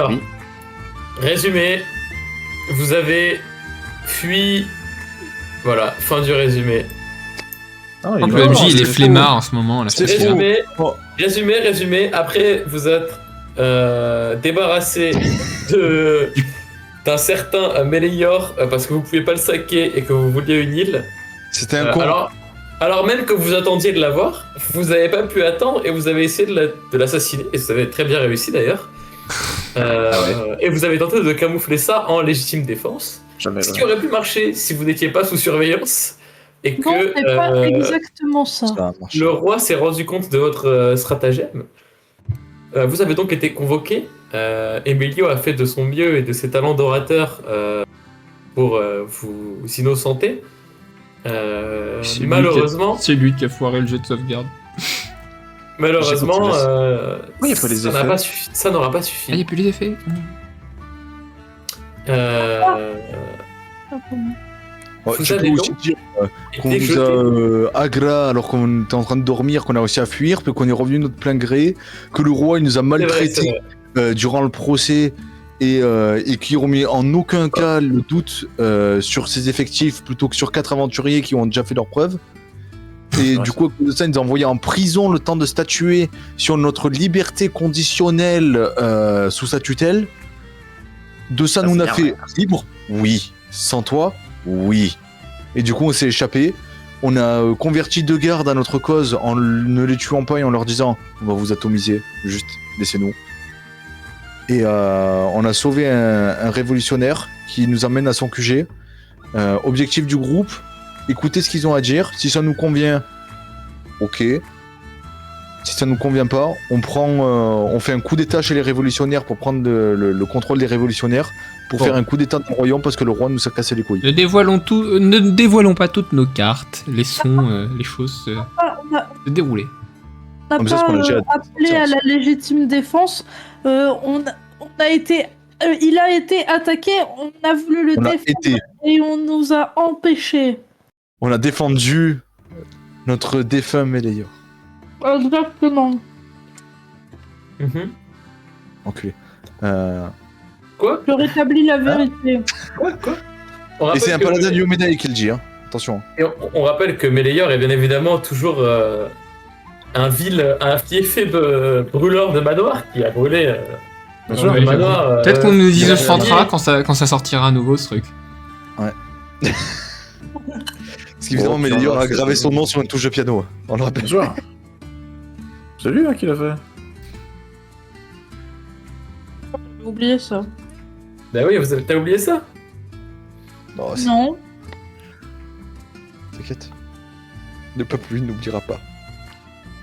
Alors, Oui. résumé, vous avez fui. Voilà, fin du résumé. Ah, Donc il le a- MJ, il est c'est flemmard en ce moment. Là, C'est c'est faux. Résumé, Oh. résumé. Après, vous êtes débarrassé de d'un certain Melior parce que vous pouviez pas le saquer et que vous vouliez une île. C'était un con. Alors même que vous attendiez de l'avoir, vous n'avez pas pu attendre et vous avez essayé de l'assassiner, et vous avez très bien réussi d'ailleurs. Et vous avez tenté de camoufler ça en légitime défense. Jamais, Ce qui ouais. aurait pu marcher si vous n'étiez pas sous surveillance et Non, que c'est pas exactement ça. Ça a marché. le roi s'est rendu compte de votre stratagème. Vous avez donc été convoqué. Emilio a fait de son mieux et de ses talents d'orateur pour vous innocenter. Malheureusement, C'est lui qui a foiré le jet de sauvegarde. malheureusement, Oui, il y a pas les effets. ça n'aura pas Ah, suffi. il n'y a plus les effets. Ouais, vous tu avez peux aussi donc dire qu'on été vous a agra alors qu'on était en train de dormir, qu'on a réussi à fuir, puis qu'on est revenu de notre plein gré, que le roi il nous a C'est vrai, maltraités durant le procès et qui remet en aucun cas le doute sur ses effectifs plutôt que sur 4 aventuriers qui ont déjà fait leurs preuves. Et Ouais, du coup, à cause de ça, il nous a envoyé en prison le temps de statuer sur notre liberté conditionnelle sous sa tutelle. De ça, Ça, nous c'est a bien, fait ouais. libre. Oui. Sans toi, oui. Et du coup, on s'est échappé. On a converti 2 gardes à notre cause en ne les tuant pas et en leur disant on va vous atomiser, juste laissez-nous. Et on a sauvé un révolutionnaire qui nous amène à son QG. Objectif du groupe, écoutez ce qu'ils ont à dire. Si ça nous convient, ok. Si ça nous convient pas, on fait un coup d'état chez les révolutionnaires pour prendre le contrôle des révolutionnaires, pour faire un coup d'état dans le royaume parce que le roi nous a cassé les couilles. Ne dévoilons pas toutes nos cartes. Laissons les choses se dérouler. On n'a Comme ça, pas ce qu'on a déjà appelé à la légitime défense. On a été, il a été attaqué. On a voulu le On a défendre et on nous a empêchés. On a défendu notre défunt Méléor. Exactement. Mhm. Enculé. Quoi Je rétablis la vérité. Quoi On Et c'est un rappelle que- paladin du Médaille qui le dit, hein. Attention. Et on rappelle que Melior est bien évidemment toujours un fiefé brûleur de manoir qui a brûlé Bien sûr. le manoir. Peut-être qu'on nous il a innocentera brûlé. quand ça sortira à nouveau ce truc. Parce qu'évidemment, Bon, Méléor a c'est- gravé son nom sur une touche de piano. On le rappelle. Bien sûr. C'est lui qui l'a fait. J'ai oublié ça. Bah oui, t'as oublié ça. Non, c'est- Non. T'inquiète. Le peuple, lui, n'oubliera pas.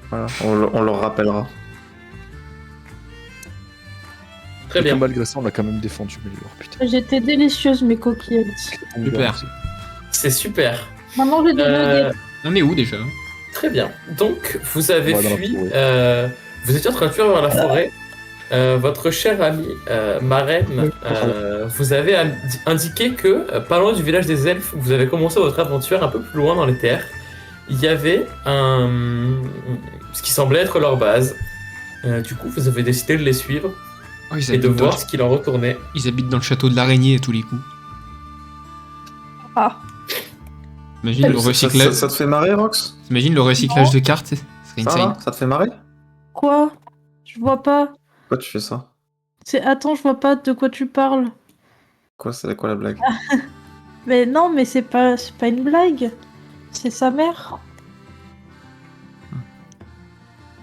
Voilà, on leur rappellera. Très Et bien. que malgré ça, on l'a quand même défendu, Méléor. Putain. J'étais délicieuse, mes coquillettes. Super. C'est super. Maintenant, j'ai des nuggets. On est où déjà? Très bien. Donc, vous avez Ouais, dans la fui. forêt. Vous étiez en train de fuir vers la forêt. Votre cher ami Marraine vous avez indiqué que, pas loin du village des elfes, vous avez commencé votre aventure un peu plus loin dans les terres. Il y avait ce qui semblait être leur base. Du coup, vous avez décidé de les suivre Oh, ils, et de habitent voir dans... ce qu'il en retournait. ils habitent dans le château de l'araignée à tous les coups. Ah. Imagine le recyclage, Ça te fait marrer, Rox? imagine le recyclage de cartes, ce serait Ça insane. va? Ça te fait marrer? Quoi? Je vois pas. Pourquoi tu fais ça? Attends, je vois pas de quoi tu parles. Quoi, c'est quoi la blague? Mais non, mais c'est pas une blague. C'est sa mère.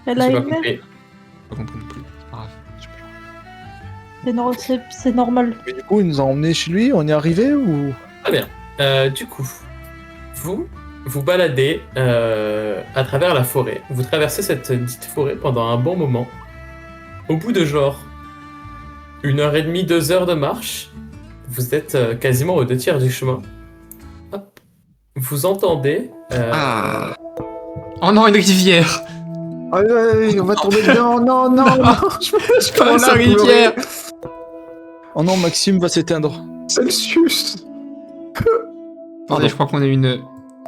Elle a J'ai pas une mère. compris. J'ai pas compris non plus. C'est pas grave. C'est normal. Mais du coup, il nous a emmenés chez lui, on y est arrivé ou. Très bien. Du coup, vous baladez à travers la forêt. Vous traversez cette dite forêt pendant un bon moment. Au bout de genre 1h30, 2 heures de marche, vous êtes quasiment aux 2 tiers du chemin. Hop. Vous entendez Ah! Oh non, une rivière! On va tomber dedans! Non, non, non! Je Pas commence la à pleurer. rivière! Oh non, Maxime va s'éteindre. Celsius! Attendez, je crois qu'on a eu une...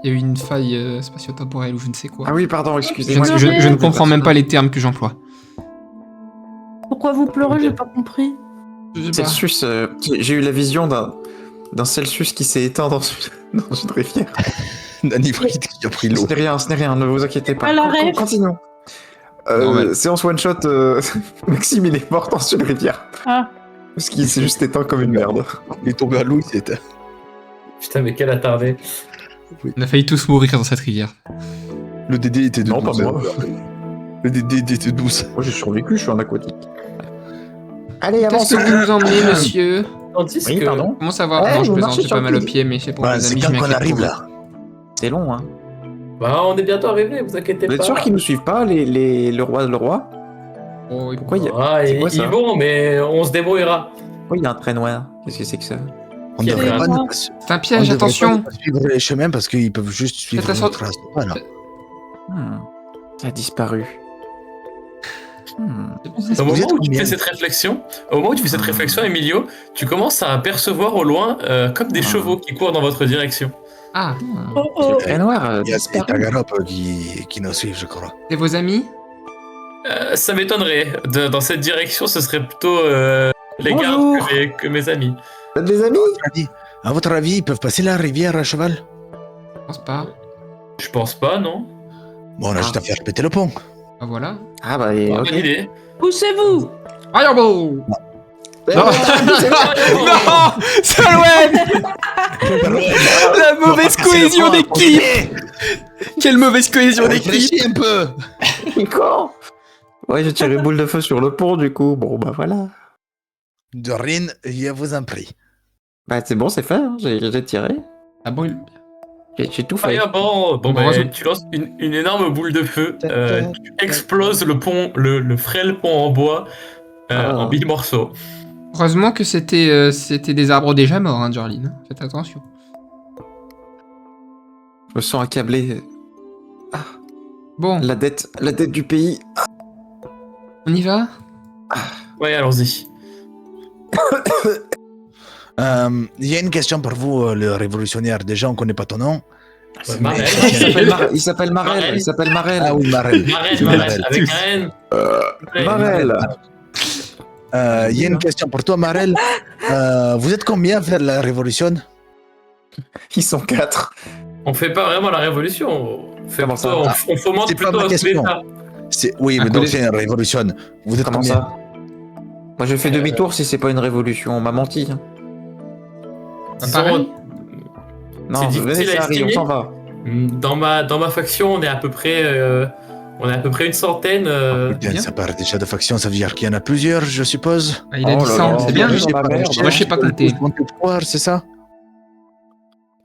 Il y a eu une faille spatio-temporelle ou je ne sais quoi. Ah oui, pardon, je, excusez-moi. je ne comprends même pas les termes que j'emploie. Pourquoi vous pleurez? J'ai pas compris. Je sais pas. Celsius, j'ai eu la vision d'un Celsius qui s'est éteint dans une rivière. Nanifrid qui a pris l'eau. Ce n'est rien, ne vous inquiétez pas. Alors, rêve. Continuons. Normal. Séance one shot, Maxime il est mort dans une rivière. Ah. Parce qu'il s'est juste éteint comme une merde. Il est tombé à l'eau, il s'est éteint. Putain, mais quel attardé. On a failli tous mourir dans cette rivière. Le DD était de Non, pas 12. moi. Le DD était de 12. Moi j'ai survécu, je suis un aquatique. Allez, Qu'est-ce que vous nous emmenez, monsieur? Tandis Oui, que pardon. Comment ça va? Ouais, Non, je vous plaisante, marchez j'ai sur pas le mal au pied. pied, mais c'est pour Bah, mes c'est amis, je quand qu'on m'inquiète arrive pour eux. là. C'est long, hein. bah, on est bientôt arrivé, vous inquiétez Vous pas. êtes sûr qu'ils nous suivent pas, le roi? Oh, oui. Pourquoi il y a... Ah, C'est quoi, ils ça vont, mais on se débrouillera. Pourquoi il y a un trait noir? Qu'est-ce que c'est que ça? On Qui devrait est pas là nous- C'est un on piège, devrait attention! pas suivre les chemins parce qu'ils peuvent juste suivre Faites nos attention. traces. Voilà. Ça a disparu. Au moment êtes où tu combien fais cette réflexion, Emilio, tu commences à apercevoir au loin comme des chevaux qui courent dans votre direction. Ah, Oh, oh. Le trait noir Il y a disparu. Tagarop qui nous suivent, je crois. c'est vos amis? Ça m'étonnerait. Dans cette direction, ce serait plutôt les gardes Bonjour. que mes amis. Vous êtes des amis? À votre avis, ils peuvent passer la rivière à cheval? Je pense pas. Je pense pas, non? Bon, on a juste à faire péter le pont. Ah, voilà. Ah bah, Bonne ok. idée. Poussez-vous. Fireball! Eh, Non. Oh, Non! Salouane! La mauvaise cohésion d'équipe! Quelle mauvaise cohésion d'équipe! Réfléchis un peu. Nico. Ouais, j'ai tiré boule de feu sur le pont, du coup. Bon, bah voilà. De rien, je vous en prie. Bah c'est bon, c'est fait, hein. J'ai tiré. Ah bon, J'ai tout fait. Fireball. Bon, bah, Heureusement. tu lances une énorme boule de feu. Tu exploses le pont, le frêle pont en bois en 1000 morceaux. heureusement que c'était des arbres déjà morts, hein, Jorline. Faites attention. Je me sens accablé. Bon, La dette du pays. on y va? Ouais, allons-y. Il y a une question pour vous, le révolutionnaire. Déjà, on connaît pas ton nom. Ouais, Marel. Il s'appelle Marel. Il s'appelle Marel. Ah oui, Marel. Marel, avec un N. Marel. Il y a une question pour toi, Marel. Vous êtes combien à faire la révolution? Ils sont 4. On fait pas vraiment la révolution. On fait Comment plutôt- ça on fomente C'est pas plutôt ma un coup question. d'État. Oui, Un mais coup donc d'État. c'est une révolution. Vous êtes Comment combien? ça? Moi je fais demi-tour si c'est pas une révolution. On m'a menti. Disons, pareil. Non, C'est venez, difficile à Charlie, on estimer. s'en va. dans ma faction, on est à peu près une centaine. Putain, bien. ça part déjà de faction, ça veut dire qu'il y en a plusieurs, je suppose. Ah, il a Oh dit là 100, là, c'est bien. je sais pas, merde. Moi, je sais pas compter. C'est ça?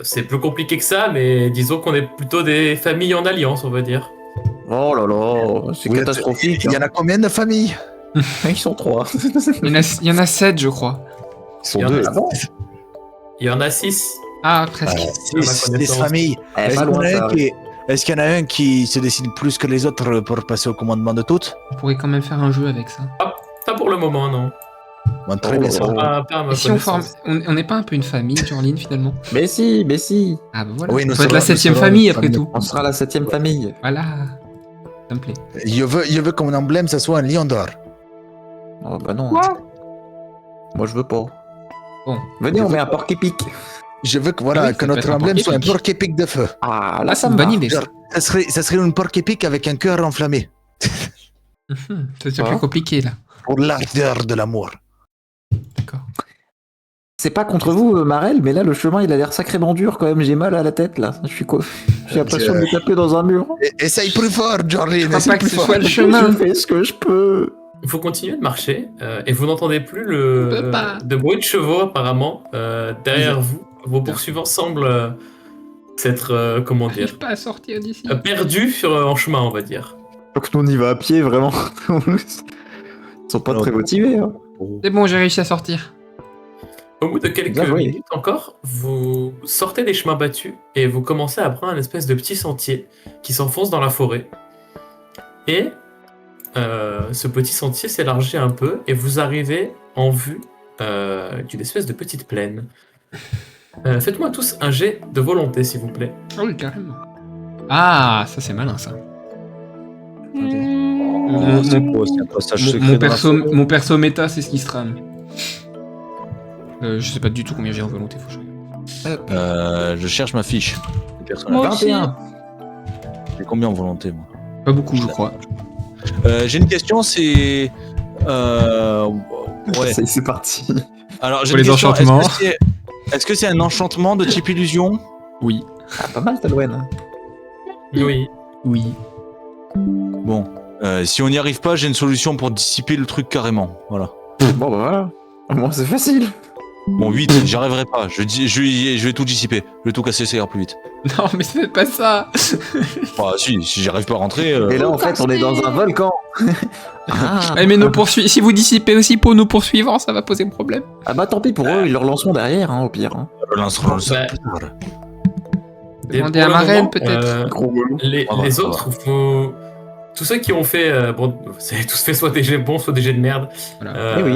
C'est plus compliqué que ça, mais disons qu'on est plutôt des familles en alliance, on va dire. Oh là là, c'est Vous êtes- catastrophique. Il y en a combien de familles? Ils sont 3. Il y en a 7, je crois. Ils sont Il y en a- 2. Il y en a 6. Ah, presque. Six familles. Eh, Est-ce pas qu'il y en loin, a ça. un est-ce qu'il y en a un qui se décide plus que les autres pour passer au commandement de toutes? On pourrait quand même faire un jeu avec ça. Pas pour le moment, non. Bon, très bien, ça. Oh. Pas à ma Et si on forme. connaissance. On n'est pas un peu une famille, Jorline, finalement? Mais si. Ah, bah voilà. Oui, nous on peut être serons- la nous 7ème serons famille une après famille. tout. On sera la 7ème famille. Voilà. Ça me plaît. Je veux que mon emblème, ça soit un lion d'or. Oh bah non. Quoi? Moi je veux pas. Bon. Venez, on met un porc épique. Je veux que, voilà, Ah oui, que ça peut notre être un emblème soit un porc-épic. porc épic de feu. Ah Là, là c'est ça une me bonne va. idée. Genre, ça serait une porc épic avec un cœur enflammé. C'est Ah. plus compliqué, là. Pour l'ardeur de l'amour. D'accord. C'est pas contre vous, Marel, mais là le chemin il a l'air sacrément dur quand même. J'ai mal à la tête là. J'ai l'impression de me taper dans un mur. Essaye plus fort, Jorlin. Je crois essaye pas que plus ce fort. soit le chemin. Je fais ce que je peux. Il faut continuer de marcher et vous n'entendez plus On peut pas. de bruit de chevaux apparemment derrière vous. Vos poursuivants semblent s'être comment dire J'arrive pas à sortir d'ici. perdus en chemin, on va dire. Donc nous on y va à pied vraiment. Ils sont pas très motivés. Hein. C'est bon, j'ai réussi à sortir. Au bout de quelques Bien joué. minutes encore, vous sortez des chemins battus et vous commencez à prendre un espèce de petit sentier qui s'enfonce dans la forêt. Et ce petit sentier s'élargit un peu et vous arrivez en vue d'une espèce de petite plaine. Faites-moi tous un jet de volonté, s'il vous plaît. Ah oui, carrément. Ah, ça c'est malin, ça. Hmm. Mon- C'est quoi, c'est un passage secret Mon dans la forêt? perso méta, c'est ce qui se trame. Je sais pas du tout combien j'ai en volonté, faut que je regarde. Je cherche ma fiche. de personnage. Moi aussi. 21. J'ai combien en volonté, moi? Pas beaucoup, je crois. J'ai une question, c'est... Ouais. Ça y est, c'est parti. Alors, j'ai Pour une les question. enchantements. Est-ce que c'est un enchantement de type illusion? Oui. Ah, pas mal, Talwen. Oui. Oui. Bon. Si on n'y arrive pas, j'ai une solution pour dissiper le truc carrément. Voilà. Bon, bah voilà. Au moins, c'est facile. Bon, 8, j'y arriverai pas. Je vais tout dissiper. Je vais tout casser, ça ira plus vite. Non, mais c'est pas ça. Bah, si j'y arrive pas à rentrer... Et là, en fait, on est dans un volcan. Ah, Eh, mais si vous dissipez aussi pour nos poursuivants, ça va poser problème. ah bah tant pis pour eux, ils leur lanceront derrière, hein, au pire. Hein. on lancera le sort Bah, plus tard. Demandez pour à le Marraine, moment, peut-être. Gros relou. Les Ah bah, ça autres, tous ceux qui ont fait. Bon, vous avez tous fait soit des jets bons, soit des jets de merde. Voilà. Eh oui.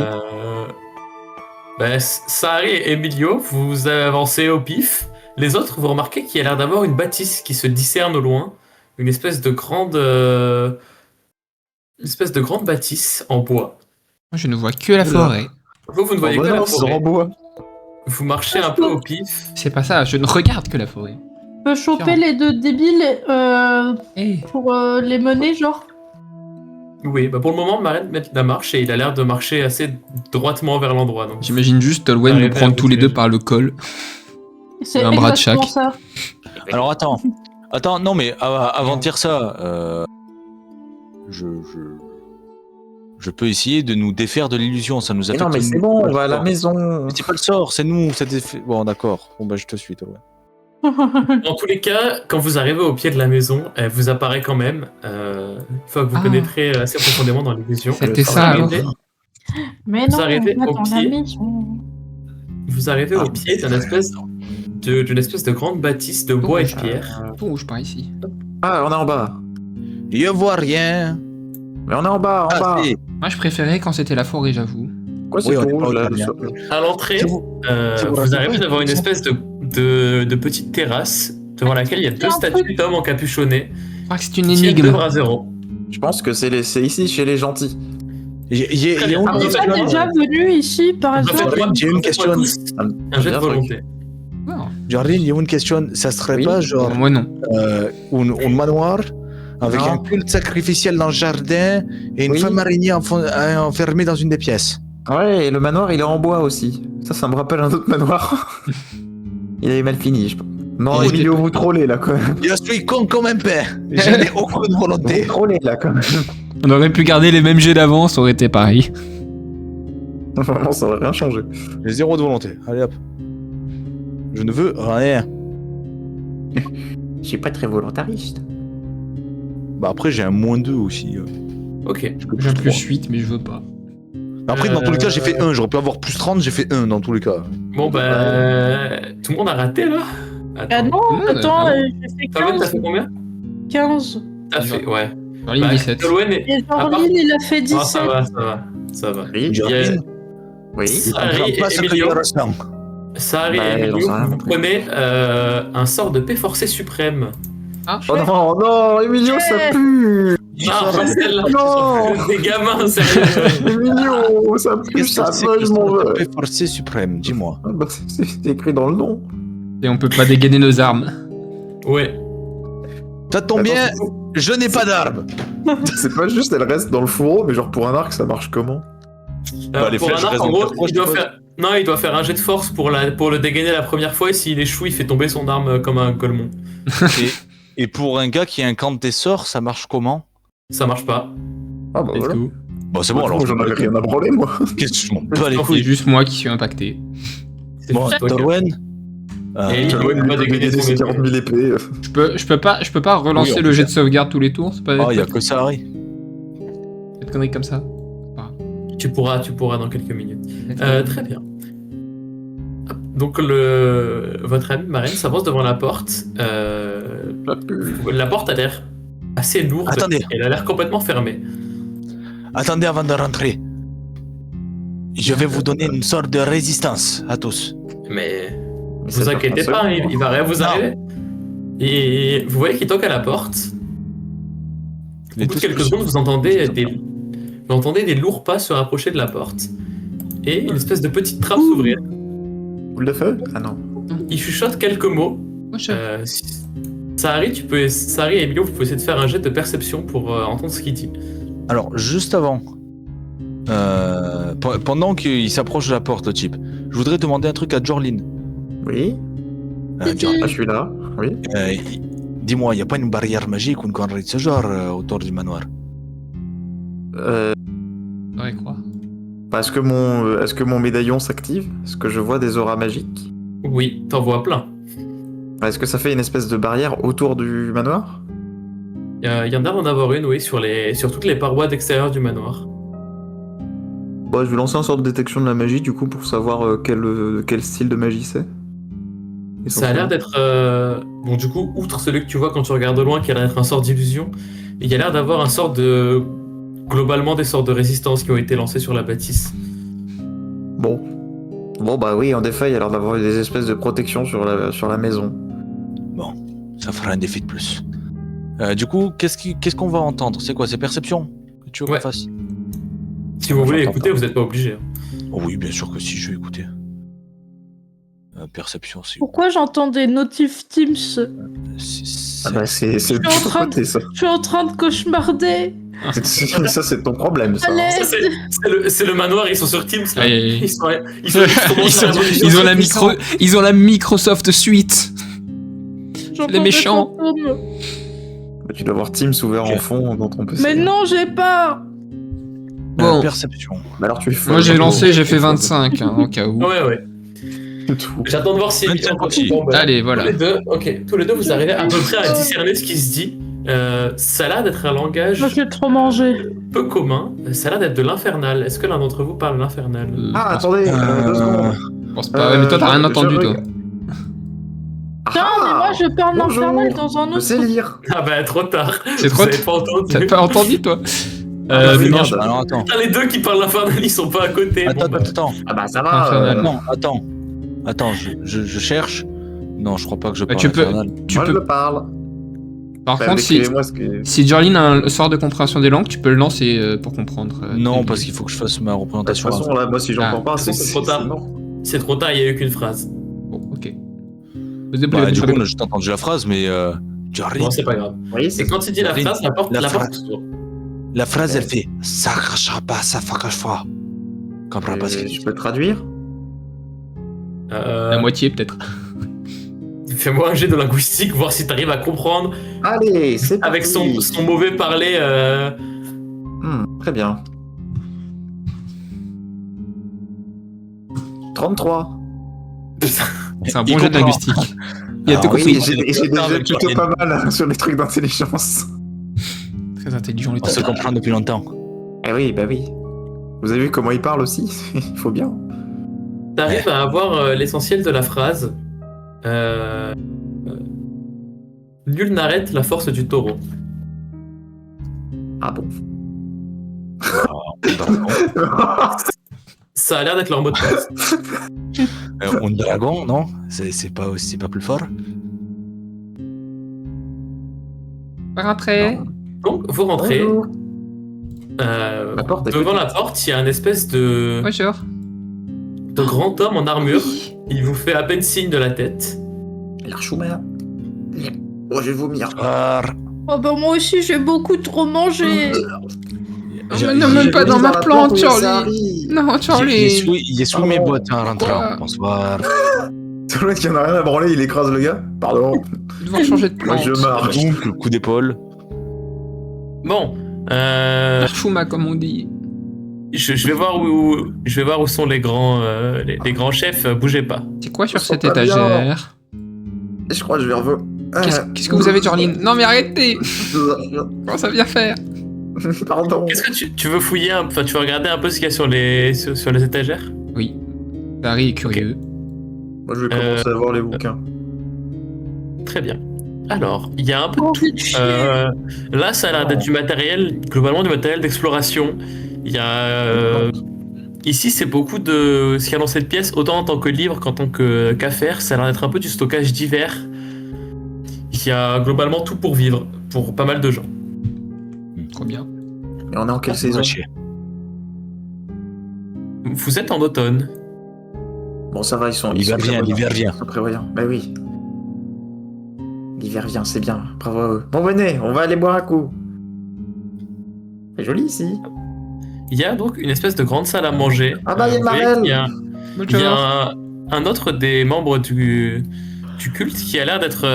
Bah, Sahari et Emilio, vous avancez au pif. Les autres, vous remarquez qu'il y a l'air d'avoir une bâtisse qui se discerne au loin. Une espèce de grande. Une espèce de grande bâtisse en bois. Moi, je ne vois que la forêt. Vous ne voyez Oh, que bah la non, c'est forêt. en bois. Vous marchez un peu au pif. C'est pas ça, je ne regarde que la forêt. Je peux choper les deux débiles Eh, pour les mener, genre. Oui, bah pour le moment, Marraine met la marche et il a l'air de marcher assez droitement vers l'endroit. Donc, j'imagine juste Tolwen Arrivé nous à prendre tous les deux l'outil. par le col. C'est Un bras de exactement chaque. ça. Alors, attends, non, mais avant de dire ça, je peux essayer de nous défaire de l'illusion, ça nous Mais affecte. non, mais c'est bon, on va à la maison. Mais c'est pas le sort, c'est nous, ça défait. Bon, d'accord. Bon, bah, je te suis, toi. Ouais. Dans tous les cas, quand vous arrivez au pied de la maison, elle vous apparaît quand même. Une fois que vous Ah. pénétrez assez profondément dans l'illusion. C'était Vous ça, alors. arrivez- Mais Vous non, arrivez on va au dans pied. la maison. Vous arrivez au pied d'une espèce de grande bâtisse de bois et de pierre. Bouge par ici. Ah, on est en bas. Je vois rien. Mais on est en bas, en bas. si. Moi, je préférais quand c'était la forêt, j'avoue. Quoi, c'est Oui, on tout est pas rouge, au là, Canadien. À l'entrée, C'est vous- c'est vous vous racontez arrivez pas, devant une c'est espèce de petite terrasse devant laquelle il y a deux statues d'hommes encapuchonnés Je crois que c'est une qui tiennent deux énigme. bras zéro. Je pense que c'est ici, chez les gentils. J'ai Très bien. une Ah, Vous bah, êtes bah, déjà venu ici, par Vous faites exemple quoi j'ai une Vous faites question. quoi tous Un jet de volonté. Non. Jordan, il y a une question. Ça serait Oui. pas genre Moi, non. un manoir avec Non. un culte sacrificiel dans le jardin et une Oui. femme araignée enfermée dans une des pièces? Ouais, et le manoir, il est en bois aussi. Ça me rappelle un autre manoir. Il avait mal fini, je pense. Non, Il Emilio, était- vous trollez, là, quand même. Je suis con comme un pain. Je n'ai aucune volonté. Vous trollez, là, quand même. On aurait pu garder les mêmes jets d'avant, ça aurait été pareil. Vraiment, ça aurait rien changé. J'ai zéro de volonté. Allez hop. Je ne veux rien. Je suis pas très volontariste. Bah après j'ai un -2 aussi. Ok. J'ai un plus 3. 8, mais je veux pas. Après dans tous les cas j'ai fait 1. J'aurais pu avoir plus 30, j'ai fait 1 dans tous les cas. Bon bah. Tout le monde a raté là. Ah Attends. non, Ouais, attends, non. j'ai fait Fabienne, t'as 15. fait combien 15. T'as fait, ouais. Dans ligne 17. Tolwen est- Et à part- Jorline, il a fait Ah, 17. ça va, ça va. Ça va. Oui, Jordan, oui. Sahari et pas ce que Emilio. je ressens. Sahari Bah, et j'en Emilio, sais rien, vous après. prenez un sort de paix forcée suprême. Ah, Oh non, non, Emilio, ça pue. Non, pas celle-là. Non. Des gamins, sérieux. Emilio, ça pue, Qu'est-ce ça que c'est moi, que je m'en veux. le forcé suprême? Dis-moi. Ah bah, c'est écrit dans le nom. et on peut pas dégainer nos armes. Ouais. Ça tombe bien, je n'ai pas d'arme. C'est pas juste, elle reste dans le fourreau, mais genre pour un arc, ça marche comment? les Pour flèches un arc, restent en dans gros, le proche, il doit je faire... Non, il doit faire un jet de force pour le dégainer la première fois, et s'il échoue, il fait tomber son arme comme un colmon. Et pour un gars qui incante des sorts, ça marche comment? Ça marche pas. Ah bah C'est voilà. tout. Bon c'est bon alors. J'en avais rien à branler, moi. Qu'est-ce que je m'en bats les T'en C'est couilles. juste moi qui suis impacté. C'est Bon, juste toi qui- Tolwen. Et Tu vois, il va dégainer son ses épée. 40 000 épées. Je peux pas relancer Oui, en le plus, jet de sauvegarde tous les tours. C'est pas Oh, il y a que ça, Harry. cette connerie comme ça. Tu pourras dans quelques minutes. Très bien. Donc votre ami Marraine s'avance devant la porte. Ça pue. La porte a l'air assez lourde. Attendez. Elle a l'air complètement fermée. Attendez avant de rentrer. Je vais vous donner une sorte de résistance à tous. Mais Mais vous ça inquiétez fait pas, seul. il va rien vous Non. arriver. Et vous voyez qu'il toque à la porte. Au bout de quelques secondes, vous entendez des lourds pas se rapprocher de la porte. Et une espèce de petite trappe s'ouvrir. Boule de feu? Ah non. Il chuchote quelques mots. Moi, je- Sahari et Emilio, vous pouvez essayer de faire un jet de perception pour entendre ce qu'il dit. Alors, juste avant, pendant qu'il s'approche de la porte, le type, je voudrais demander un truc à Jorlin. Oui? Jorlin, Ah, je suis là. Oui? dis-moi, il n'y a pas une barrière magique ou une connerie de ce genre autour du manoir? Ouais, quoi. Est-ce que mon médaillon s'active? Est-ce que je vois des auras magiques? Oui, t'en vois plein. Est-ce que ça fait une espèce de barrière autour du manoir? Il y en a d'en avoir une, oui, sur toutes les parois d'extérieur du manoir. Bon, je vais lancer un sort de détection de la magie, du coup, pour savoir quel style de magie c'est. Ça a l'air d'être... Bon, du coup, outre celui que tu vois quand tu regardes de loin, qui a l'air d'être un sort d'illusion, il y a l'air d'avoir un sort de... Globalement, des sortes de résistance qui ont été lancées sur la bâtisse. Bon. Bon, bah oui, en effet, il y a l'air d'avoir des espèces de protection sur la maison. Bon, ça fera un défi de plus. Du coup, qu'est-ce qu'on va entendre? C'est quoi? C'est perception que tu veux qu'on Ouais. fasse? Si vous voulez J'entends écouter, pas. vous n'êtes pas obligé. Oh oui, bien sûr que si, je vais écouter. Perception, c'est... Pourquoi j'entends des notifs Teams? Ah bah c'est suis de en ton train de- côté, ça. Je suis en train de cauchemarder. Ça, c'est ton problème, ça. Allez. Ça, c'est le manoir, ils sont sur Teams. Là. Aïe, aïe, aïe. Ils sont justement Ils ont la Microsoft Suite. J'entends Les des méchants. fantômes. Tu dois voir Teams ouvert Ok. en fond dans ton PC. Mais non, j'ai pas. Bon. Perception. Bah alors tu es fort. Moi, j'ai lancé, j'ai fait 25, hein, au cas où. Ouais. Tout. J'attends de voir si... 25 aussi. Bon, bah, Allez, voilà. tous les deux, vous arrivez à peu près à discerner ce qui se dit. Ça a l'air d'être un langage Moi, j'ai trop mangé. peu commun. Ça a l'air d'être de l'infernal. Est-ce que l'un d'entre vous parle l'infernal? Ah, attendez, 2 secondes. Je pense pas. Ouais, mais toi, t'as rien entendu, toi. Tiens, mais moi, je parle bonjour. l'infernal dans un Je autre. sais lire. Ah bah, trop tard. C'est Vous trop avez tard. pas entendu. T'as pas entendu, toi bah, mais oui, non, merde. Alors attends. Putain, les deux qui parlent l'infernal, ils sont pas à côté. Attends, Bon, bah, attends. Ah bah ça va. Infernal. Non, attends, je cherche. Non, je crois pas que je Bah, parle tu peux- infernal. Tu Moi je peux. le parle. Par Bah, contre, si, décrivez-moi ce que... si Jorlin a un sort de compréhension des langues, tu peux le lancer pour comprendre. Non, des- parce qu'il faut que je fasse ma Bah, de toute représentation. façon, là, moi, si j'entends Ah. pas, De toute façon, c'est trop tard. mort. c'est trop tard, il y a eu qu'une phrase. Bon, ok. Bah, du coup, on a juste entendu la phrase, mais Bon, c'est pas grave. Oui, Et c'est quand il dit la Jorlin, phrase, la porte la s'ouvre. la phrase, elle fait Sakashapa. Comprends pas ce qu'il Je dit. peux traduire? La moitié, peut-être. Fais-moi un jet de linguistique, voir si t'arrives à comprendre Allez, c'est parti. avec son mauvais parler. Très bien. 33. C'est un Il bon jet de comprend. linguistique. Il a tout Alors compris. oui, j'ai des jets avec plutôt Jorlin. pas mal sur les trucs d'intelligence. Très intelligent, les On se tas. comprend depuis longtemps. Eh oui, bah oui. Vous avez vu comment il parle aussi? Il faut bien. T'arrives à avoir l'essentiel de la phrase. Nul n'arrête la force du taureau. Ah bon. Ça a l'air d'être leur mot de passe. Un dragon, non? C'est pas plus fort? Pas rentrer. Donc, vous rentrez. Bonjour. La porte est Devant petite. la porte, il y a un espèce de Bonjour. grand homme en armure. Oui. Il vous fait à peine signe de la tête. L'archoumer. Oh, je vais vomir. Oh bah moi aussi j'ai beaucoup trop mangé. Mais non, même pas dans ma plante, Charlie. Non, Il est Charlie. sous mes bottes en rentrant. Quoi? Bonsoir. C'est l'autre qui en a rien à branler, il écrase le gars. Pardon. Devoir changer de Moi, plante. je marche. Donc, le coup d'épaule. Bon, Archouma, comme on dit. je vais voir où sont les grands chefs. Bougez pas. C'est quoi sur Je sens cette pas bien. étagère Je crois que je vais revenir. Qu'est-ce que vous avez, Jorlin? Non, mais arrêtez. Comment ça vient faire? Pardon. Qu'est-ce que tu veux fouiller enfin, tu veux regarder un peu ce qu'il y a sur les étagères? Oui. Harry est curieux. Moi, je vais commencer à voir les bouquins. Très bien. Alors, il y a un peu de tout. Envie de chier. Là, ça a l'air d'être du matériel, globalement du matériel d'exploration. Il y a... Ici, c'est beaucoup de ce qu'il y a dans cette pièce, autant en tant que livre qu'en tant qu'affaire. Ça a l'air d'être un peu du stockage divers. Il y a globalement tout pour vivre, pour pas mal de gens. Trop bien. Et on est en quelle saison? Vous êtes en automne. Bon, ça va, ils sont L'hiver vient, prévoyants. l'hiver vient. Ils sont prévoyants. Bah oui. L'hiver vient, c'est bien. Bravo à eux. Bon, venez, on va aller boire un coup. C'est joli ici. Il y a donc une espèce de grande salle à manger. Ah bah, il y a Vous voyez Marel. qu'il y a- Bonjour. Il y a un autre des membres du culte qui a l'air d'être.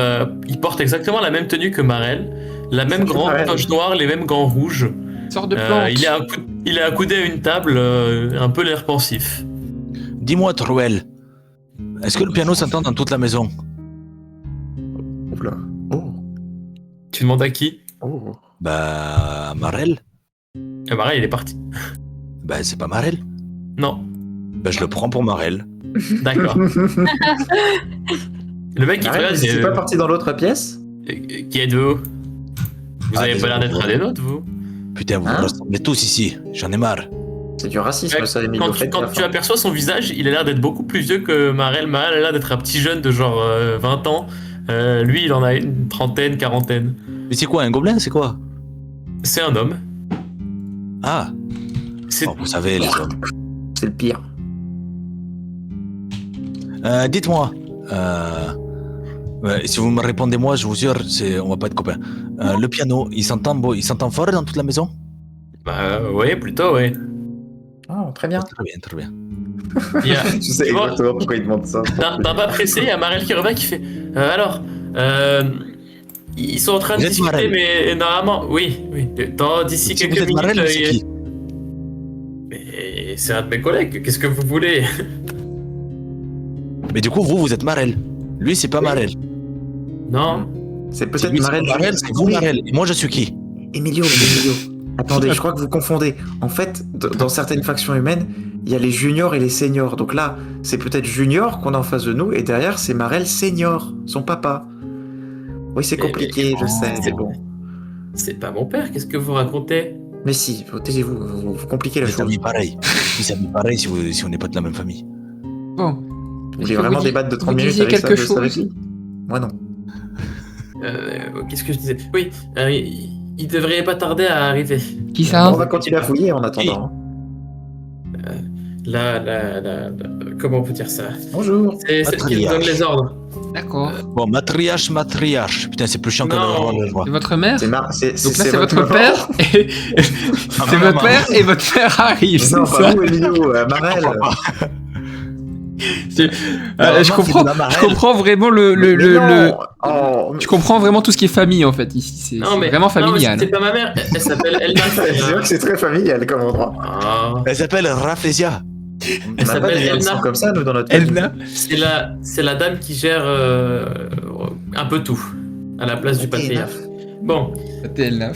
Il porte exactement la même tenue que Marel, la même C'est grande Marel. toche noire, les mêmes gants rouges. Sort de plante. Il est accoudé à une table, un peu l'air pensif. Dis-moi, Truel, est-ce que le piano s'entend dans toute la maison? Oula. Oh. Tu demandes à qui? Oh. Bah, Marel? Marel, il est parti. Bah, c'est pas Marel. Non, Bah, je le prends pour Marel. d'accord. Le mec qui te regarde, C'est pas parti dans l'autre pièce? qui êtes-vous? Vous Ah, avez pas l'air désolé. d'être un des nôtres, vous? Putain, vous Hein me ressemblez tous ici. J'en ai marre. C'est du racisme, ça, Emilio. Quand, Faites quand gaffe, tu hein. aperçois son visage, il a l'air d'être beaucoup plus vieux que Marel. Marel a l'air d'être un petit jeune de genre 20 ans. Lui, il en a une trentaine, quarantaine. Mais c'est quoi, un gobelin? C'est quoi? C'est un homme. Ah, C'est bon, vous savez, les hommes. C'est le pire. Dites-moi, si vous me répondez moi, je vous jure, on va pas être copains. Le piano, il s'entend fort dans toute la maison? Bah ouais, plutôt, ouais. Oh, très bien. Très bien, très bien. Il y a- Je sais tu vois, exactement pourquoi il demande ça. d'un pas pressé, il y a Marel qui revient qui fait alors, ils sont en train de Vous êtes discuter, Marel? mais normalement, oui. D'ici Si quelques vous êtes minutes. Marel, c'est qui? Mais c'est un de mes collègues, qu'est-ce que vous voulez? Mais du coup, vous êtes Marel. Lui, c'est pas Marel. Non? C'est C'est peut-être lui, c'est Marel. pas Marel, c'est vous Marel. Et moi, je suis qui? Emilio. Attendez, je crois que vous confondez. En fait, dans certaines factions humaines, il y a les juniors et les seniors. Donc là, c'est peut-être Junior qu'on a en face de nous, et derrière, c'est Marel Senior, son papa. Oui, c'est compliqué, je sais, mais bon. C'est pas mon père, qu'est-ce que vous racontez? Mais si, taisez-vous, vous compliquez la Des chose. amis pareils. Des amis pareils si on n'est pas de la même famille. Bon. Vous voulez vraiment débattre de 30 minutes disiez avec ça, quelque de ça avec chose lui? Moi non. Qu'est-ce que je disais? Oui, il devrait pas tarder à arriver. Qui ça? On va continuer à fouiller en attendant. Comment on peut dire ça? Bonjour. C'est celle qui nous donne les ordres. D'accord. Bon, matriarche. Putain, c'est plus chiant que Non. le roi. C'est votre mère? C'est Donc là, c'est votre maman. père et... c'est votre père et votre frère arrive, Non, c'est pas ça? vous, Emilio, Marel. Je comprends vraiment je comprends vraiment tout ce qui est famille en fait ici. C'est vraiment Non, familial. mais c'est pas ma mère, elle s'appelle Elna. C'est vrai que c'est très familial comme endroit. Ah, Elle s'appelle Rafflesia. On Elle n'a pas s'appelle des Elna. gens comme ça, nous, dans notre famille. Elna. c'est la dame qui gère un peu tout à la place du patriarche. Bon, TL9.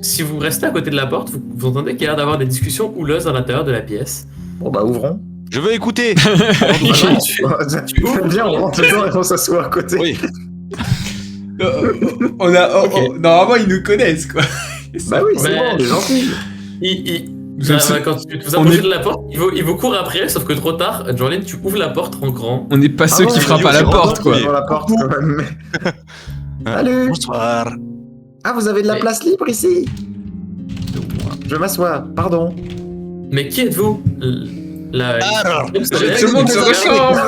si vous restez à côté de la porte, vous entendez qu'il y a l'air d'avoir des discussions houleuses à l'intérieur de la pièce. Bon, bah, ouvrons. Je veux écouter. Tu ouvres, Viens, on rentre dedans et on s'assoit à côté. Oui. Normalement, ils nous connaissent quoi. Bah oui, c'est Mais- bon, on est gentils. Quand tu vous approchez de la porte, il vous court après, sauf que trop tard, Jorlin, tu ouvres la porte en grand. On n'est pas ceux Ah qui ouais, frappent à la Emilio, porte quoi. Devant la porte, quand même. Salut. Bonsoir. Ah, vous avez de la Mais- place libre ici? Je m'assois, pardon. Mais qui êtes-vous? Alors, Tout le monde se ressemble.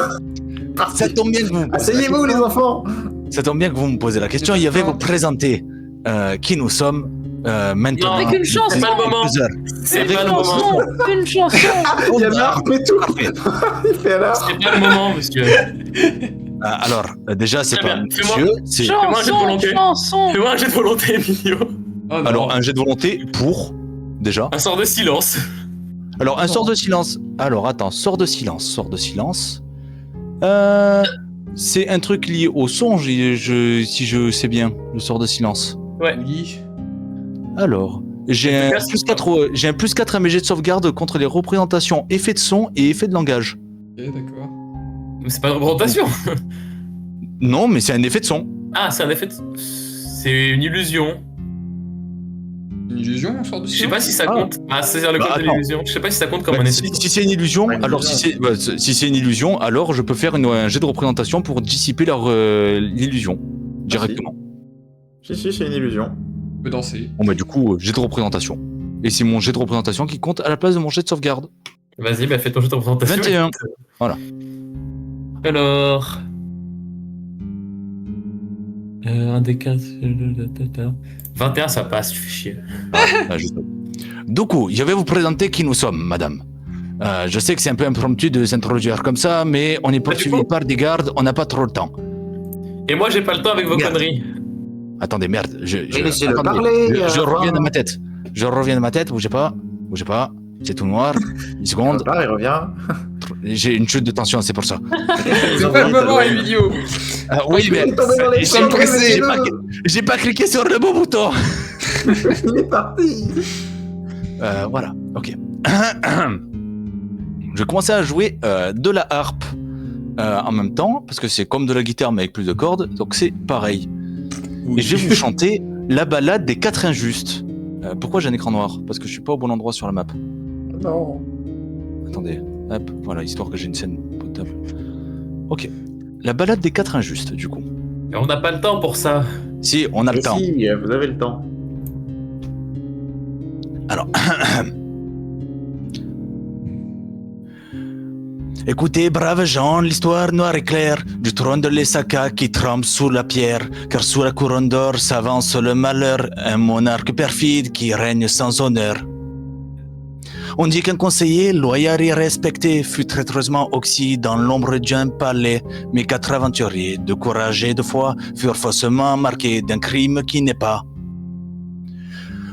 ça tombe bien que vous. Asseyez-vous, les enfants. Ça tombe bien que vous me posez la question. Il y avait vous présenter qui nous sommes maintenant. Non, Avec une chance, c'est pas le moment. 2 heures. C'est Avec pas le une moment. Une chanson. Il y a l'art, mais tout. Parfait. Il fait l'art. C'est pas le moment, monsieur. Alors, déjà, c'est Très pas bien. monsieur, c'est. Fais-moi un jet de volonté. Chanson. Fais-moi un jet de volonté, Emilio. Alors, un jet de volonté pour. Déjà. Un sort de silence. Alors, un sort de silence. Alors, attends, sort de silence. C'est un truc lié au son, si je sais bien, le sort de silence. Oui. Alors, j'ai un plus 4 à mes jets de sauvegarde contre les représentations effets de son et effets de langage. Ok, d'accord. Mais c'est pas une représentation. Non, mais c'est un effet de son. Ah, c'est un effet. C'est une illusion. Une illusion, on sort de Je sais pas si ça compte. Ah, c'est le Bah, code de attends. l'illusion. Je sais pas si ça compte comme Bah, un si, effet. si c'est une illusion, Ouais, une alors illusion. si c'est une illusion, alors je peux faire un jet de représentation pour dissiper l'illusion directement. Si, c'est une illusion. On peut danser. Bon bah du coup, jet de représentation. Et c'est mon jet de représentation qui compte à la place de mon jet de sauvegarde. Vas-y, bah fais ton jet de représentation. 21. Voilà. Alors... un des 15... 21, ça passe, tu fais chier. Du coup, je vais vous présenter qui nous sommes, madame. Je sais que c'est un peu impromptu de s'introduire comme ça, mais on est poursuivi par des gardes, on n'a pas trop le temps. Et moi, j'ai pas le temps avec vos conneries. Attendez, merde, je reviens de ma tête. Je reviens de ma tête, bougez pas, c'est tout noir. Une seconde. Il revient. J'ai une chute de tension, c'est pour ça. C'est pas le moment, Emilio. Oui, mais Comme pressé. j'ai pas cliqué sur le bon bouton. Il est parti. Voilà, ok. Je commençais à jouer de la harpe en même temps, parce que c'est comme de la guitare mais avec plus de cordes, donc c'est pareil. Et je vais vous chanter la ballade des 4 injustes. Pourquoi j'ai un écran noir? Parce que je suis pas au bon endroit sur la map. Non. Attendez, hop, voilà, histoire que j'ai une scène potable. Ok, la ballade des 4 injustes, du coup. Et on n'a pas le temps pour ça. Si, on a le temps. Si, vous avez le temps. Alors, écoutez, braves gens, l'histoire noire et claire du trône de l'Esaka qui tremble sous la pierre, car sous la couronne d'or s'avance le malheur, un monarque perfide qui règne sans honneur. On dit qu'un conseiller loyal et respecté fut traîtreusement oxy dans l'ombre d'un palais, mais 4 aventuriers de courage et de foi furent faussement marqués d'un crime qui n'est pas.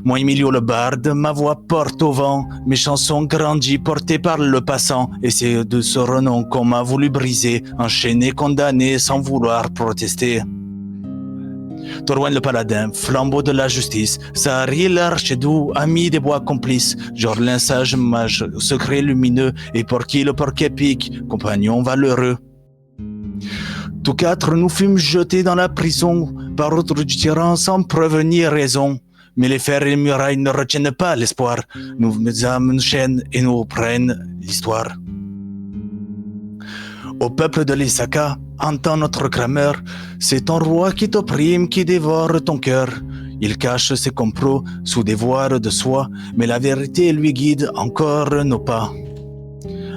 Moi, Emilio le barde, ma voix porte au vent, mes chansons grandissent portées par le passant, et c'est de ce renom qu'on m'a voulu briser, enchaîné, condamné, sans vouloir protester. Torwen le paladin, flambeau de la justice, Sahari l'archidou, ami des bois complices, Jorlin sage mage, secret lumineux, et Porky le porc épique, compagnon valeureux. Tous 4 nous fûmes jetés dans la prison, par ordre du tyran sans preuve ni raison. Mais les fers et les murailles ne retiennent pas l'espoir. Nos âmes nous chaînent et nous prennent l'histoire. Au peuple de l'Esaka, entends notre clameur. C'est ton roi qui t'opprime, qui dévore ton cœur. Il cache ses complots sous des voiles de soie, mais la vérité lui guide encore nos pas.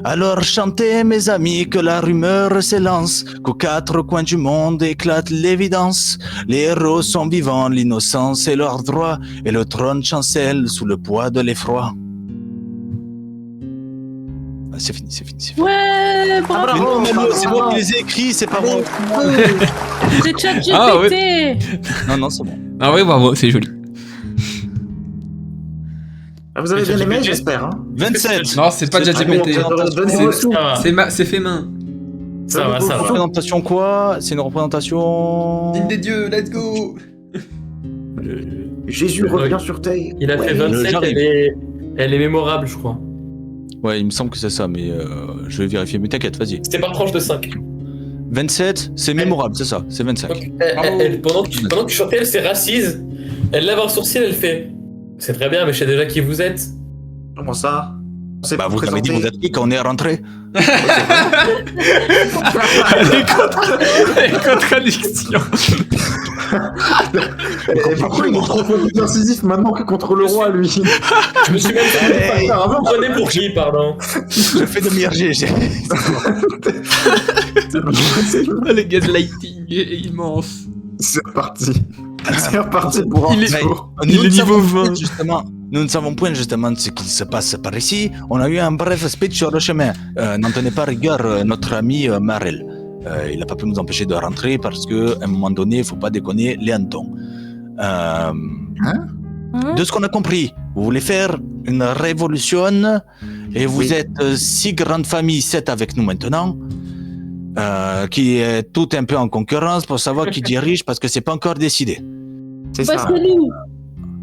Alors chantez, mes amis, que la rumeur s'élance, qu'aux 4 coins du monde éclate l'évidence. Les héros sont vivants, l'innocence est leur droit, et le trône chancelle sous le poids de l'effroi. Ah, c'est fini. Ouais, bravo. Mais non, Mano, c'est moi qui les ai écrits, c'est pas moi. C'est ChatGPT. Ah, ouais. Non, c'est bon. Ah oui, bravo, c'est joli. Vous avez bien aimé, j'espère. Hein. 27. Non, c'est pas ChatGPT. C'est fait main. Ça va. Une représentation quoi? C'est une représentation... Digne des dieux, let's go. Jésus revient sur terre. Il a fait 27, elle est mémorable, je crois. Ouais, il me semble que c'est ça, mais je vais vérifier. Mais t'inquiète, vas-y. C'était par tranche de 5. 27, c'est mémorable, c'est ça, c'est 25. Donc, pendant que tu chantais, elle s'est rassise, elle lève un sourcil, elle fait... C'est très bien, mais je sais déjà qui vous êtes. Comment ça? Bah, vous avez dit vous êtes qui quand on est rentré? Les contradictions. Pourquoi il est trop incisif maintenant que contre le roi, lui? Je me suis même fait vous prenez pour qui, pardon? Je fais demi-RG. Le gaslighting est immense. C'est reparti. C'est reparti pour Il est Nous niveau 20. Justement, nous ne savons point justement ce qui se passe par ici. On a eu un bref speech sur le chemin. N'en tenez pas rigueur, notre ami Marel. Il n'a pas pu nous empêcher de rentrer parce qu'à un moment donné, il ne faut pas déconner les hannetons. De ce qu'on a compris, vous voulez faire une révolution et vous êtes 6 grandes familles, 7 avec nous maintenant. Qui est tout un peu en concurrence pour savoir qui dirige parce que c'est pas encore décidé. C'est ça.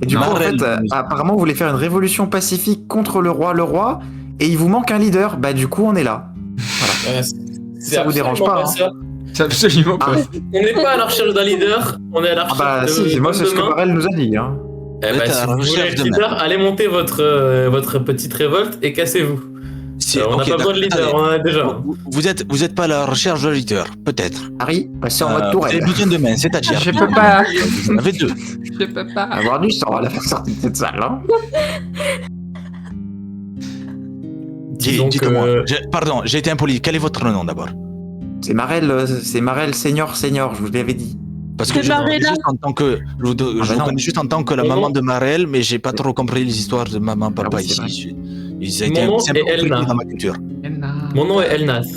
Et du coup, en fait, apparemment, vous voulez faire une révolution pacifique contre le roi, et il vous manque un leader. Bah, du coup, on est là. Voilà. Ça vous dérange pas, hein. C'est absolument pas. On n'est pas à la recherche d'un leader, on est à la recherche de... si, moi, c'est ce que Marel nous a dit, hein. Eh bah, si vous voulez être leader, allez monter votre petite révolte et cassez-vous. On n'a pas besoin de leader, on en a déjà. Vous êtes pas à la recherche de leader, peut-être. Harry, passez en mode tourelle. Vous avez besoin de main, c'est-à-dire. Je peux pas. Vous en avez 2. Je peux pas. Avoir du sang à la faire sortir de cette salle, hein. Dites-moi. Pardon, j'ai été impoli. Quel est votre nom d'abord? C'est Marel Senior, je vous l'avais dit. Parce que je vous connais juste en tant que la maman de Marel, mais j'ai pas trop compris les histoires de maman, papa ici. Mon nom est Elna. Dans ma culture. Mon nom est Elnath.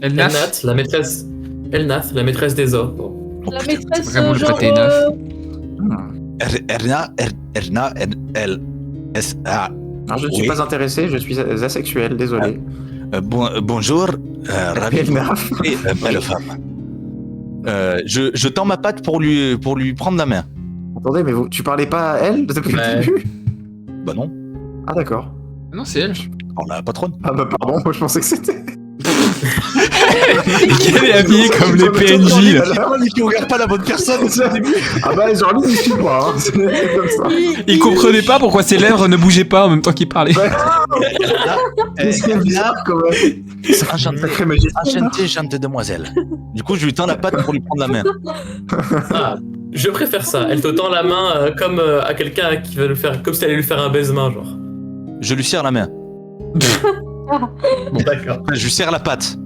Elnath, la maîtresse. Elnath, la maîtresse des ordres. La maîtresse, Vraiment le genre... côté neuf. R-N-A-L-S-A. Alors, je ne suis pas intéressé, je suis asexuel, désolé. Bonjour, ravi de vous rencontrer, belle femme. Je tends ma patte pour lui prendre la main. Attendez, mais tu parlais pas à elle depuis le début? Bah non. Ah d'accord. Non, c'est elle. On a la patronne. Ah bah pardon, moi je pensais que c'était... Elle est habillée comme les PNJ. Là. Tu regardes pas la bonne personne au début. Ah bah genre lui il suit pas, hein. C'est comme ça. Il comprenait pas pourquoi ses lèvres ne bougeaient pas en même temps qu'il parlait. C'est bizarre quand même. Enchantée, chante demoiselle. Du coup, je lui tends la patte pour lui prendre la main. Ah, je préfère ça. Elle te tend la main comme à quelqu'un qui va le faire, comme si elle allait lui faire un baise-main, genre. Je lui serre la main. Bon, d'accord. Je lui serre la patte.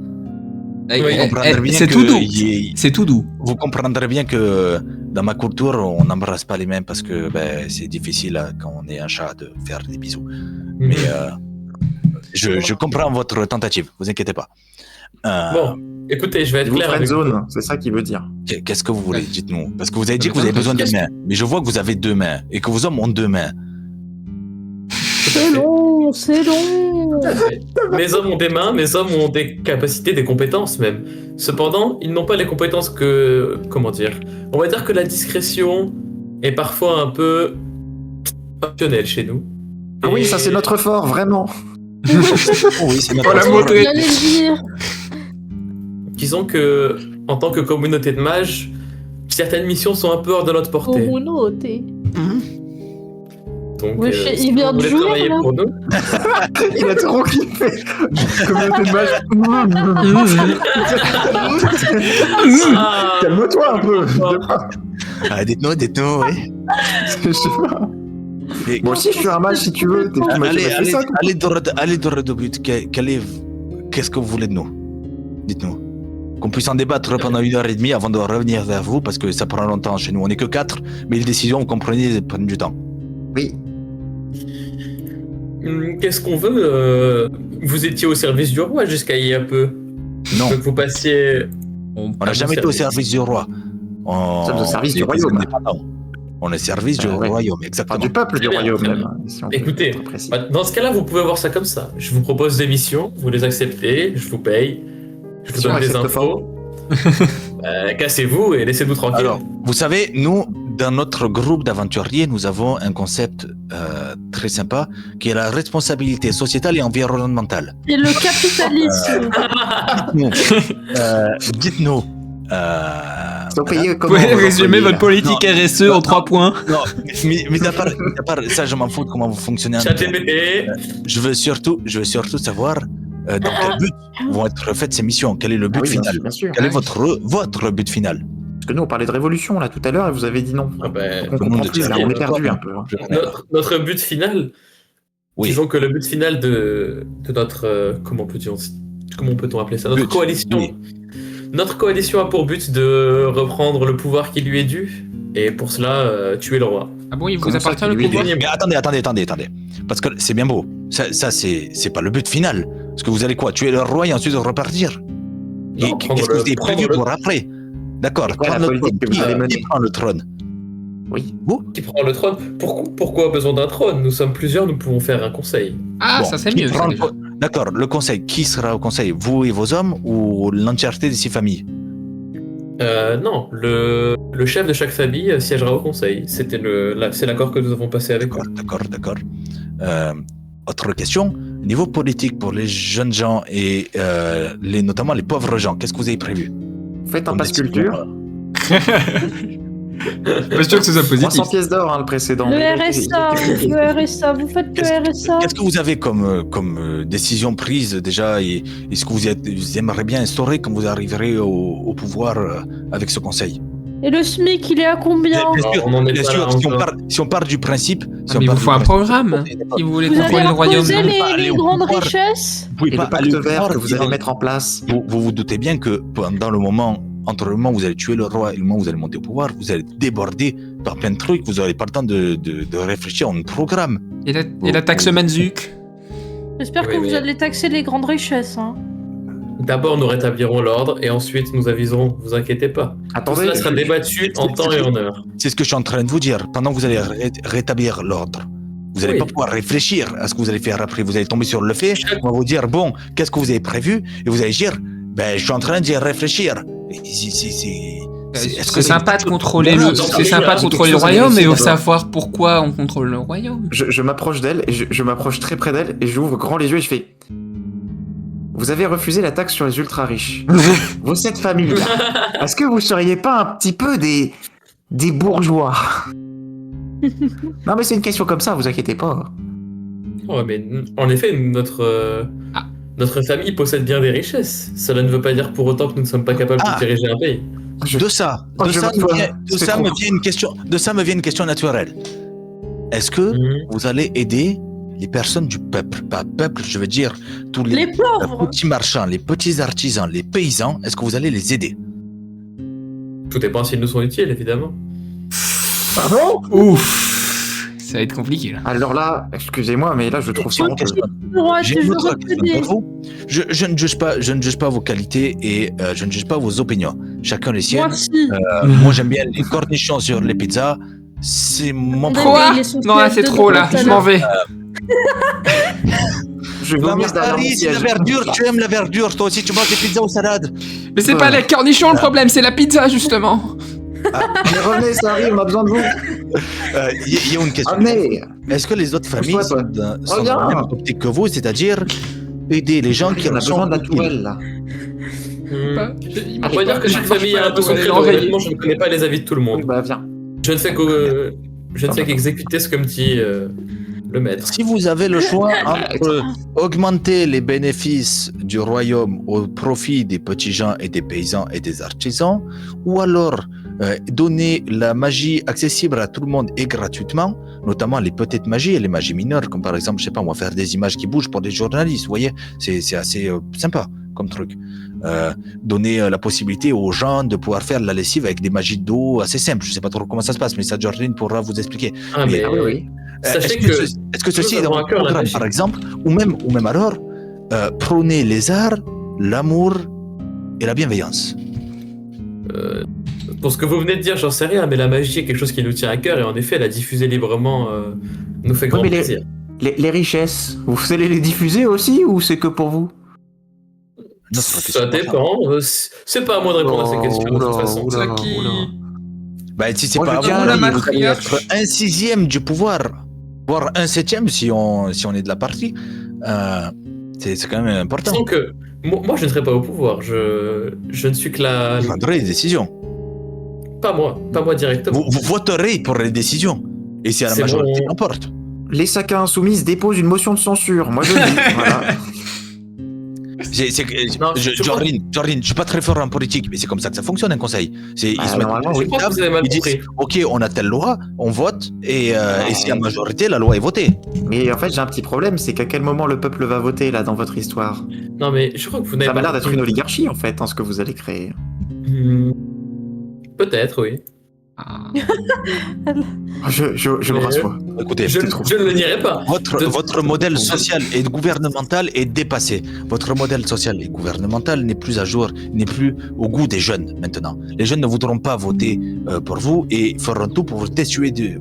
C'est tout doux. C'est tout doux. Vous comprendrez bien que dans ma culture, on n'embrasse pas les mains parce que c'est difficile quand on est un chat de faire des bisous. Mais je comprends votre tentative, vous inquiétez pas. Bon, écoutez, je vais être clair avec friendzone, vous. c'est ça qu'il veut dire. Qu'est-ce que vous voulez? Dites-nous. Parce que vous avez dit que vous avez besoin de mains. Mais je vois que vous avez 2 mains et que vos hommes ont 2 mains. C'est long, c'est long. Mes hommes ont des mains, mes hommes ont des capacités, des compétences même. Cependant, ils n'ont pas les compétences que... Comment dire? On va dire que la discrétion est parfois un peu optionnelle chez nous. Ah oui, ça c'est notre fort, vraiment. Oui, c'est notre la fort. montrer. J'allais le dire. Disons que, en tant que communauté de mages, certaines missions sont un peu hors de notre portée. Communauté. Donc, Wesh, si il vient vous de voulez jouer, travailler là. pour nous, Il a trop kiffé. Communauté de mages. Ah, Calme-toi un peu. Dites-nous, oui. Je sais pas. Et- Moi aussi je suis un mage si tu veux. Allez droit au but. Qu'est-ce que vous voulez de nous? Dites-nous. Qu'on puisse en débattre pendant 1h30 avant de revenir vers vous, parce que ça prend longtemps chez nous. On n'est que 4, mais les décisions, vous comprenez, prennent du temps. Oui. Qu'est-ce qu'on veut Vous étiez au service du roi jusqu'à il y a peu. Non, Donc vous passiez... on n'a jamais été au service du roi. Nous sommes au service du royaume. On est au service du Ouais. royaume, Enfin, exactement. du peuple du Très bien, royaume très même. bien. Si on peut Écoutez, être précis. Dans ce cas-là, vous pouvez voir ça comme ça. Je vous propose des missions, vous les acceptez, je vous paye, je vous Si on donne des accepte infos. Cassez-vous et laissez-nous tranquille. Alors, vous savez, nous, dans notre groupe d'aventuriers, nous avons un concept très sympa qui est la responsabilité sociétale et environnementale. Et le capitalisme. Dites-nous. Ils sont payés Vous comment pouvez vos résumer employés, votre là politique RSE en 3 points. Non, mais à part ça, je m'en fous de comment vous fonctionnez. ChatGPT. Je veux surtout savoir dans quel but vont être faites ces missions. Quel est le but Ah oui, final? bien sûr. Quel est votre but final? Parce que nous on parlait de révolution là tout à l'heure et vous avez dit non. Ah ben, On comprend monde plus, est là, on est perdu un peu. Hein. notre but final, Oui. disons que le but final de notre... comment peut-on appeler ça? Notre But, coalition. oui. Notre coalition a pour but de reprendre le pouvoir qui lui est dû, et pour cela, tuer le roi. Ah bon, il vous Comment ça, appartient le lui, pouvoir? Mais attendez. Parce que c'est bien beau. Ça c'est pas le but final. Parce que vous allez quoi? Tuer le roi et ensuite repartir? Et Non, qu'est-ce que vous avez prévu pour après? D'accord, quoi la prendre le politique trône. que vous allez mener? Qui prend le trône? Oui. Vous? Qui prend le trône? Pourquoi besoin d'un trône? Nous sommes plusieurs, nous pouvons faire un conseil. Ah, Bon, ça c'est qui mieux. prend ça, le déjà. trône? D'accord, le conseil. Qui sera au conseil? Vous et vos hommes ou l'entièreté de ces familles? Non, le chef de chaque famille siégera au conseil. C'est l'accord que nous avons passé avec eux. D'accord. Autre question. Niveau politique pour les jeunes gens et notamment les pauvres gens, qu'est-ce que vous avez prévu? Faites un Comme passe décision, culture. Pas sûr que ce soit positif. 300 pièces d'or hein, le précédent. Le RSA, vous faites le RSA. Qu'est-ce que vous avez comme décision prise déjà et est-ce que vous aimeriez bien instaurer quand vous arriverez au pouvoir avec ce conseil? Et le SMIC, il est à combien? Bien sûr, On en est bien pas sûr, là encore. si on part du principe... Mais il vous faut un programme si vous voulez Vous contrôler allez le royaume. imposer non les grandes richesses? Vous pouvez Et pas le pacte aller au vert pouvoir que vous allez disant- mettre en place. Vous vous doutez bien que pendant le moment, entre le moment où vous allez tuer le roi et le moment où vous allez monter au pouvoir, vous allez déborder par plein de trucs, vous n'aurez pas le temps de réfléchir à un programme. Et la taxe Manzuk. J'espère Oui, que mais- vous allez taxer les grandes richesses. Hein. D'abord, nous rétablirons l'ordre et ensuite nous aviserons. Vous inquiétez pas. Tout Attendez, cela sera débattu en temps et en heure. C'est ce que je suis en train de vous dire. Pendant que vous allez rétablir l'ordre, vous n'allez Oui. pas pouvoir réfléchir à ce que vous allez faire après. Vous allez tomber sur le fait, on va vous dire, bon, qu'est-ce que vous avez prévu? Et vous allez dire, ben, je suis en train d'y réfléchir. Et C'est sympa de contrôler Non, le, non, c'est non, sympa non, de non, contrôler le quelque chose à royaume, mais vérifier au d'abord. savoir pourquoi on contrôle le royaume. je m'approche d'elle et je m'approche très près d'elle et j'ouvre grand les yeux et je fais. Vous avez refusé la taxe sur les ultra riches. Vous, cette famille-là, est-ce que vous seriez pas un petit peu des bourgeois? Non mais c'est une question comme ça, vous inquiétez pas. Oh, mais en effet, notre famille possède bien des richesses. Cela ne veut pas dire pour autant que nous ne sommes pas capables Ah. de diriger un pays. De ça, Oh, de je ça, m'assois. de C'est ça trop. me vient une question naturelle. Est-ce que vous allez aider les personnes du peuple? Pas peuple, je veux dire tous Les les pauvres. petits marchands, les petits artisans, les paysans. Est-ce que vous allez les aider? Tout dépend s'ils nous sont utiles, évidemment. Pardon? Ouf, ça va être compliqué là. Alors là, excusez-moi, mais là je trouve ça honteux. J'ai une autre Je question pour vous. Je ne juge pas vos qualités et je ne juge pas vos opinions. Chacun les siennes. Moi si. Moi j'aime bien les cornichons sur les pizzas. C'est mon Attendez, problème. Quoi? il est son Non là siège c'est de trop là, tout à je m'en l'heure. vais. Je vais Non, mais vomir derrière mon Harry, c'est la siège. verdure. Tu aimes la verdure. Toi aussi, tu manges des pizzas aux salades. Mais c'est pas les cornichons le problème, c'est la pizza justement. Mais revenez, ça arrive, on a besoin de vous. Il y a une question. Revenez. Est-ce que les autres familles Toi, sont toi. dans la même optique que vous, c'est-à-dire aider les gens qui On en a besoin sont de la utiles? tourelle là. On va dire que chaque famille a un peu son Allez, credo. l'enrayer. Honnêtement, je ne connais pas les avis de tout le monde. Bah viens. Je ne fais qu'exécuter ce que me dit le maître. Si vous avez le choix entre augmenter les bénéfices du royaume au profit des petits gens et des paysans et des artisans, ou alors donner la magie accessible à tout le monde et gratuitement, notamment les petites magies et les magies mineures, comme par exemple, je sais pas, on va faire des images qui bougent pour des journalistes, vous voyez, c'est assez sympa comme truc. Donner la possibilité aux gens de pouvoir faire la lessive avec des magies d'eau assez simples. Je sais pas trop comment ça se passe, mais ça, Jordan pourra vous expliquer. Ah, mais Ah oui, oui. sachez Est-ce que ceci est dans avons à votre cœur la programme, magie. par exemple, ou même alors, prôner les arts, l'amour et la bienveillance? pour ce que vous venez de dire, j'en sais rien, mais la magie est quelque chose qui nous tient à cœur et en effet, la diffuser librement nous fait grand mais plaisir. Les richesses, vous allez les diffuser aussi ou c'est que pour vous? Ça dépend. C'est pas à moi de répondre à ces questions de toute façon. Oula, Ça qui- oula. Bah, si c'est Moi, pas je à tiens vous, à la vous allez matriarche. être 1/6 du pouvoir, voire 1/7 si on est de la partie. C'est quand même important. Disons que moi, je ne serai pas au pouvoir. Je ne suis que la. Vous prendrez des décisions. Pas moi directement. Vous voterez pour les décisions. Et c'est à la C'est majorité mon- l'emporte. Les saccas insoumises déposent une motion de censure. Moi je le dis. Voilà. Non, je Jordan, je suis pas très fort en politique, mais c'est comme ça que ça fonctionne un conseil. Ils se mettent normalement, sur oui. une Je pense que table, vous avez mal ils disent, compris. ok, on a telle loi, on vote, et si à majorité, la loi est votée. Mais en fait j'ai un petit problème, c'est qu'à quel moment le peuple va voter là dans votre histoire? Non, mais je crois que vous n'avez Ça pas m'a l'air d'être compris. une oligarchie en fait, ce que vous allez créer. Peut-être, oui. Ah. Je me Mais- rassois. Écoutez, Je ne le nierai pas. votre modèle social et gouvernemental est dépassé. Votre modèle social et gouvernemental n'est plus à jour, n'est plus au goût des jeunes maintenant. Les jeunes ne voudront pas voter pour vous et feront tout pour vous destituer de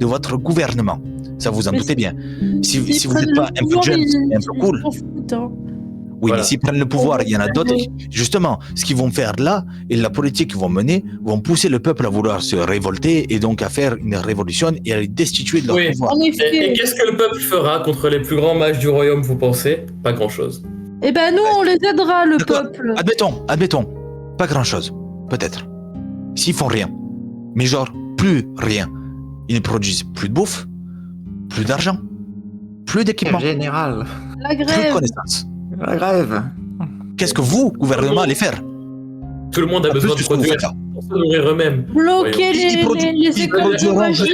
votre gouvernement. Ça vous en Mais doutez bien. Si S'ils vous n'êtes prennent pas le un peu pouvoir, jeune ils- et un peu ils cool, s'en foutent, hein. oui, Voilà. mais s'ils prennent le pouvoir, il y en a d'autres. Justement, ce qu'ils vont faire là, et la politique qu'ils vont mener, vont pousser le peuple à vouloir se révolter et donc à faire une révolution et à les destituer de leur Oui. pouvoir. En Et effet. qu'est-ce que le peuple fera contre les plus grands mages du royaume, vous pensez? Pas grand-chose. Eh ben nous, on les aidera, le D'accord. peuple. Admettons, pas grand-chose, peut-être. S'ils font rien, mais genre plus rien, ils ne produisent plus de bouffe, plus d'argent, plus d'équipement, Général. La plus de grève. connaissances. La grève. Qu'est-ce que vous, gouvernement, allez faire? Tout le monde a besoin de produire pour se nourrir eux-mêmes. Bloquer les écoles de magie.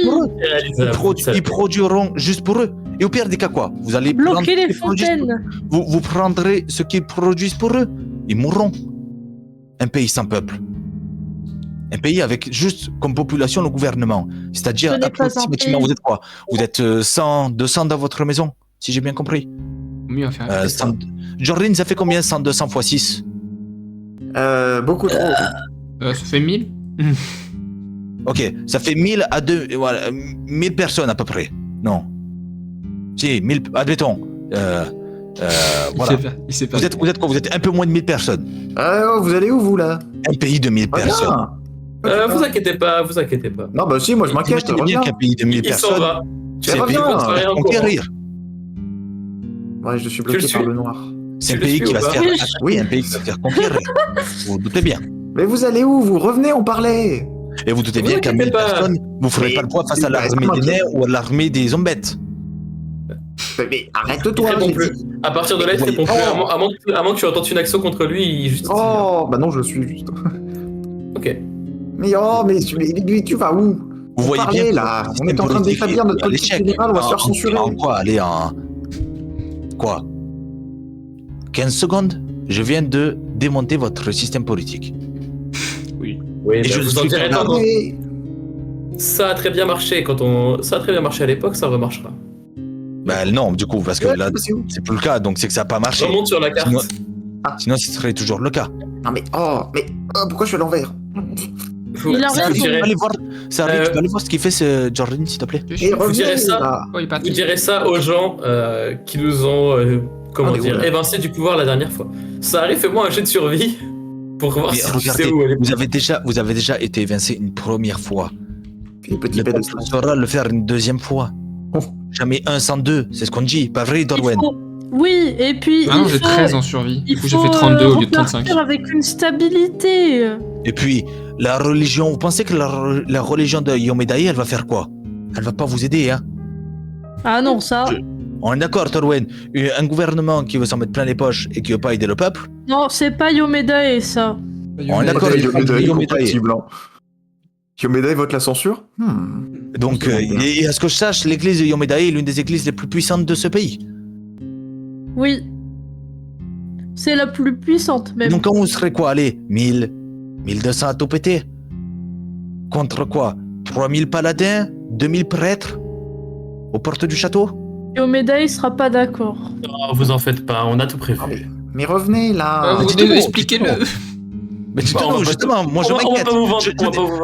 Ils produiront juste pour eux. Et au pire des cas, quoi? Vous allez Bloquer les fontaines. Vous prendrez ce qu'ils produisent pour eux. Ils mourront. Un pays sans peuple. Un pays avec juste comme population le gouvernement. C'est-à-dire, approximativement, vous êtes quoi? Vous êtes 100, 200 dans votre maison, si j'ai bien compris. Mieux à faire. Jordan, ça fait combien 100, 200 x 6? Beaucoup trop. Ça fait 1000. Ok, ça fait 1000 à 2... Voilà, 1000 personnes à peu près. Non. Si, 1000... Admettons. Voilà. Il sait pas. Vous êtes quoi? Vous êtes un peu moins de 1000 personnes. Vous allez où, vous, là? Un pays de 1000 personnes. Vous inquiétez pas. Non, bah si, moi je m'inquiète. Imaginez bien qu'un pays de 1000 Il s'en personnes... va. C'est un pays qui va conquérir. Ouais, je suis bloqué par le noir. C'est un pays qui va se faire... Oui, un pays qui va se faire conquérir. Vous vous doutez bien. Mais vous allez où? Vous revenez, on parlait. Et vous doutez bien qu'à 1000 personnes, vous ne ferez pas le poids face à l'armée des nerfs ou à l'armée des zombettes. Mais arrête-toi. À partir de là, il te répond plus. À moins que tu entends une action contre lui, il juste. Oh, bah non, je suis juste. Ok. Mais tu vas où? Vous voyez parlez, bien là. On est en train de défaillir notre politique générale, on va se faire censurer. En quoi? Allez, en... Quoi? 15 secondes? Je viens de démonter votre système politique. Oui, et je vous en direz pas. Ça a très bien marché ça a très bien marché à l'époque, ça remarchera. Bah non, du coup, parce que là, c'est plus le cas, donc c'est que ça n'a pas marché. Remonte sur la carte. Sinon, ce serait toujours le cas. Non mais pourquoi je suis à l'envers? Il a Ça arrive, raison. tu peux aller voir ce qu'il fait, ce Jordan, s'il te plaît. Vous direz ça aux gens qui nous ont évincés du pouvoir la dernière fois. Ça arrive, fais-moi un jet de survie pour voir mais si regardez, tu sais où aller. vous avez déjà été évincé une première fois. Les petits Le bêtes peuple saura le faire une deuxième fois. Jamais 1 sans 2, c'est ce qu'on dit, pas vrai, Dorwen? Oui, et puis. Ah non, j'ai 13 en survie. Du coup, j'ai fait faut, 32 au lieu de repartir 35. avec une stabilité. Et puis, la religion, vous pensez que la religion de Yomedaï, elle va faire quoi? Elle va pas vous aider, hein? Ah non, ça. On est d'accord, Torwen. Un gouvernement qui veut s'en mettre plein les poches et qui veut pas aider le peuple. Non, c'est pas Yomedae, ça. On est d'accord, Yomedaï Yomedaï. compatible. Yomedaï vote la censure? Donc, et à ce que je sache, l'église de Yomedaï est l'une des églises les plus puissantes de ce pays. Oui. C'est la plus puissante, même. Donc, quand vous serez quoi? Allez, 1000, 1200 à tout péter. Contre quoi? 3000 paladins? 2000 prêtres? Aux portes du château? Yomedae sera pas d'accord. Non, vous en faites pas, on a tout prévu. Mais revenez là. Expliquez-le. Mais justement, moi je m'inquiète.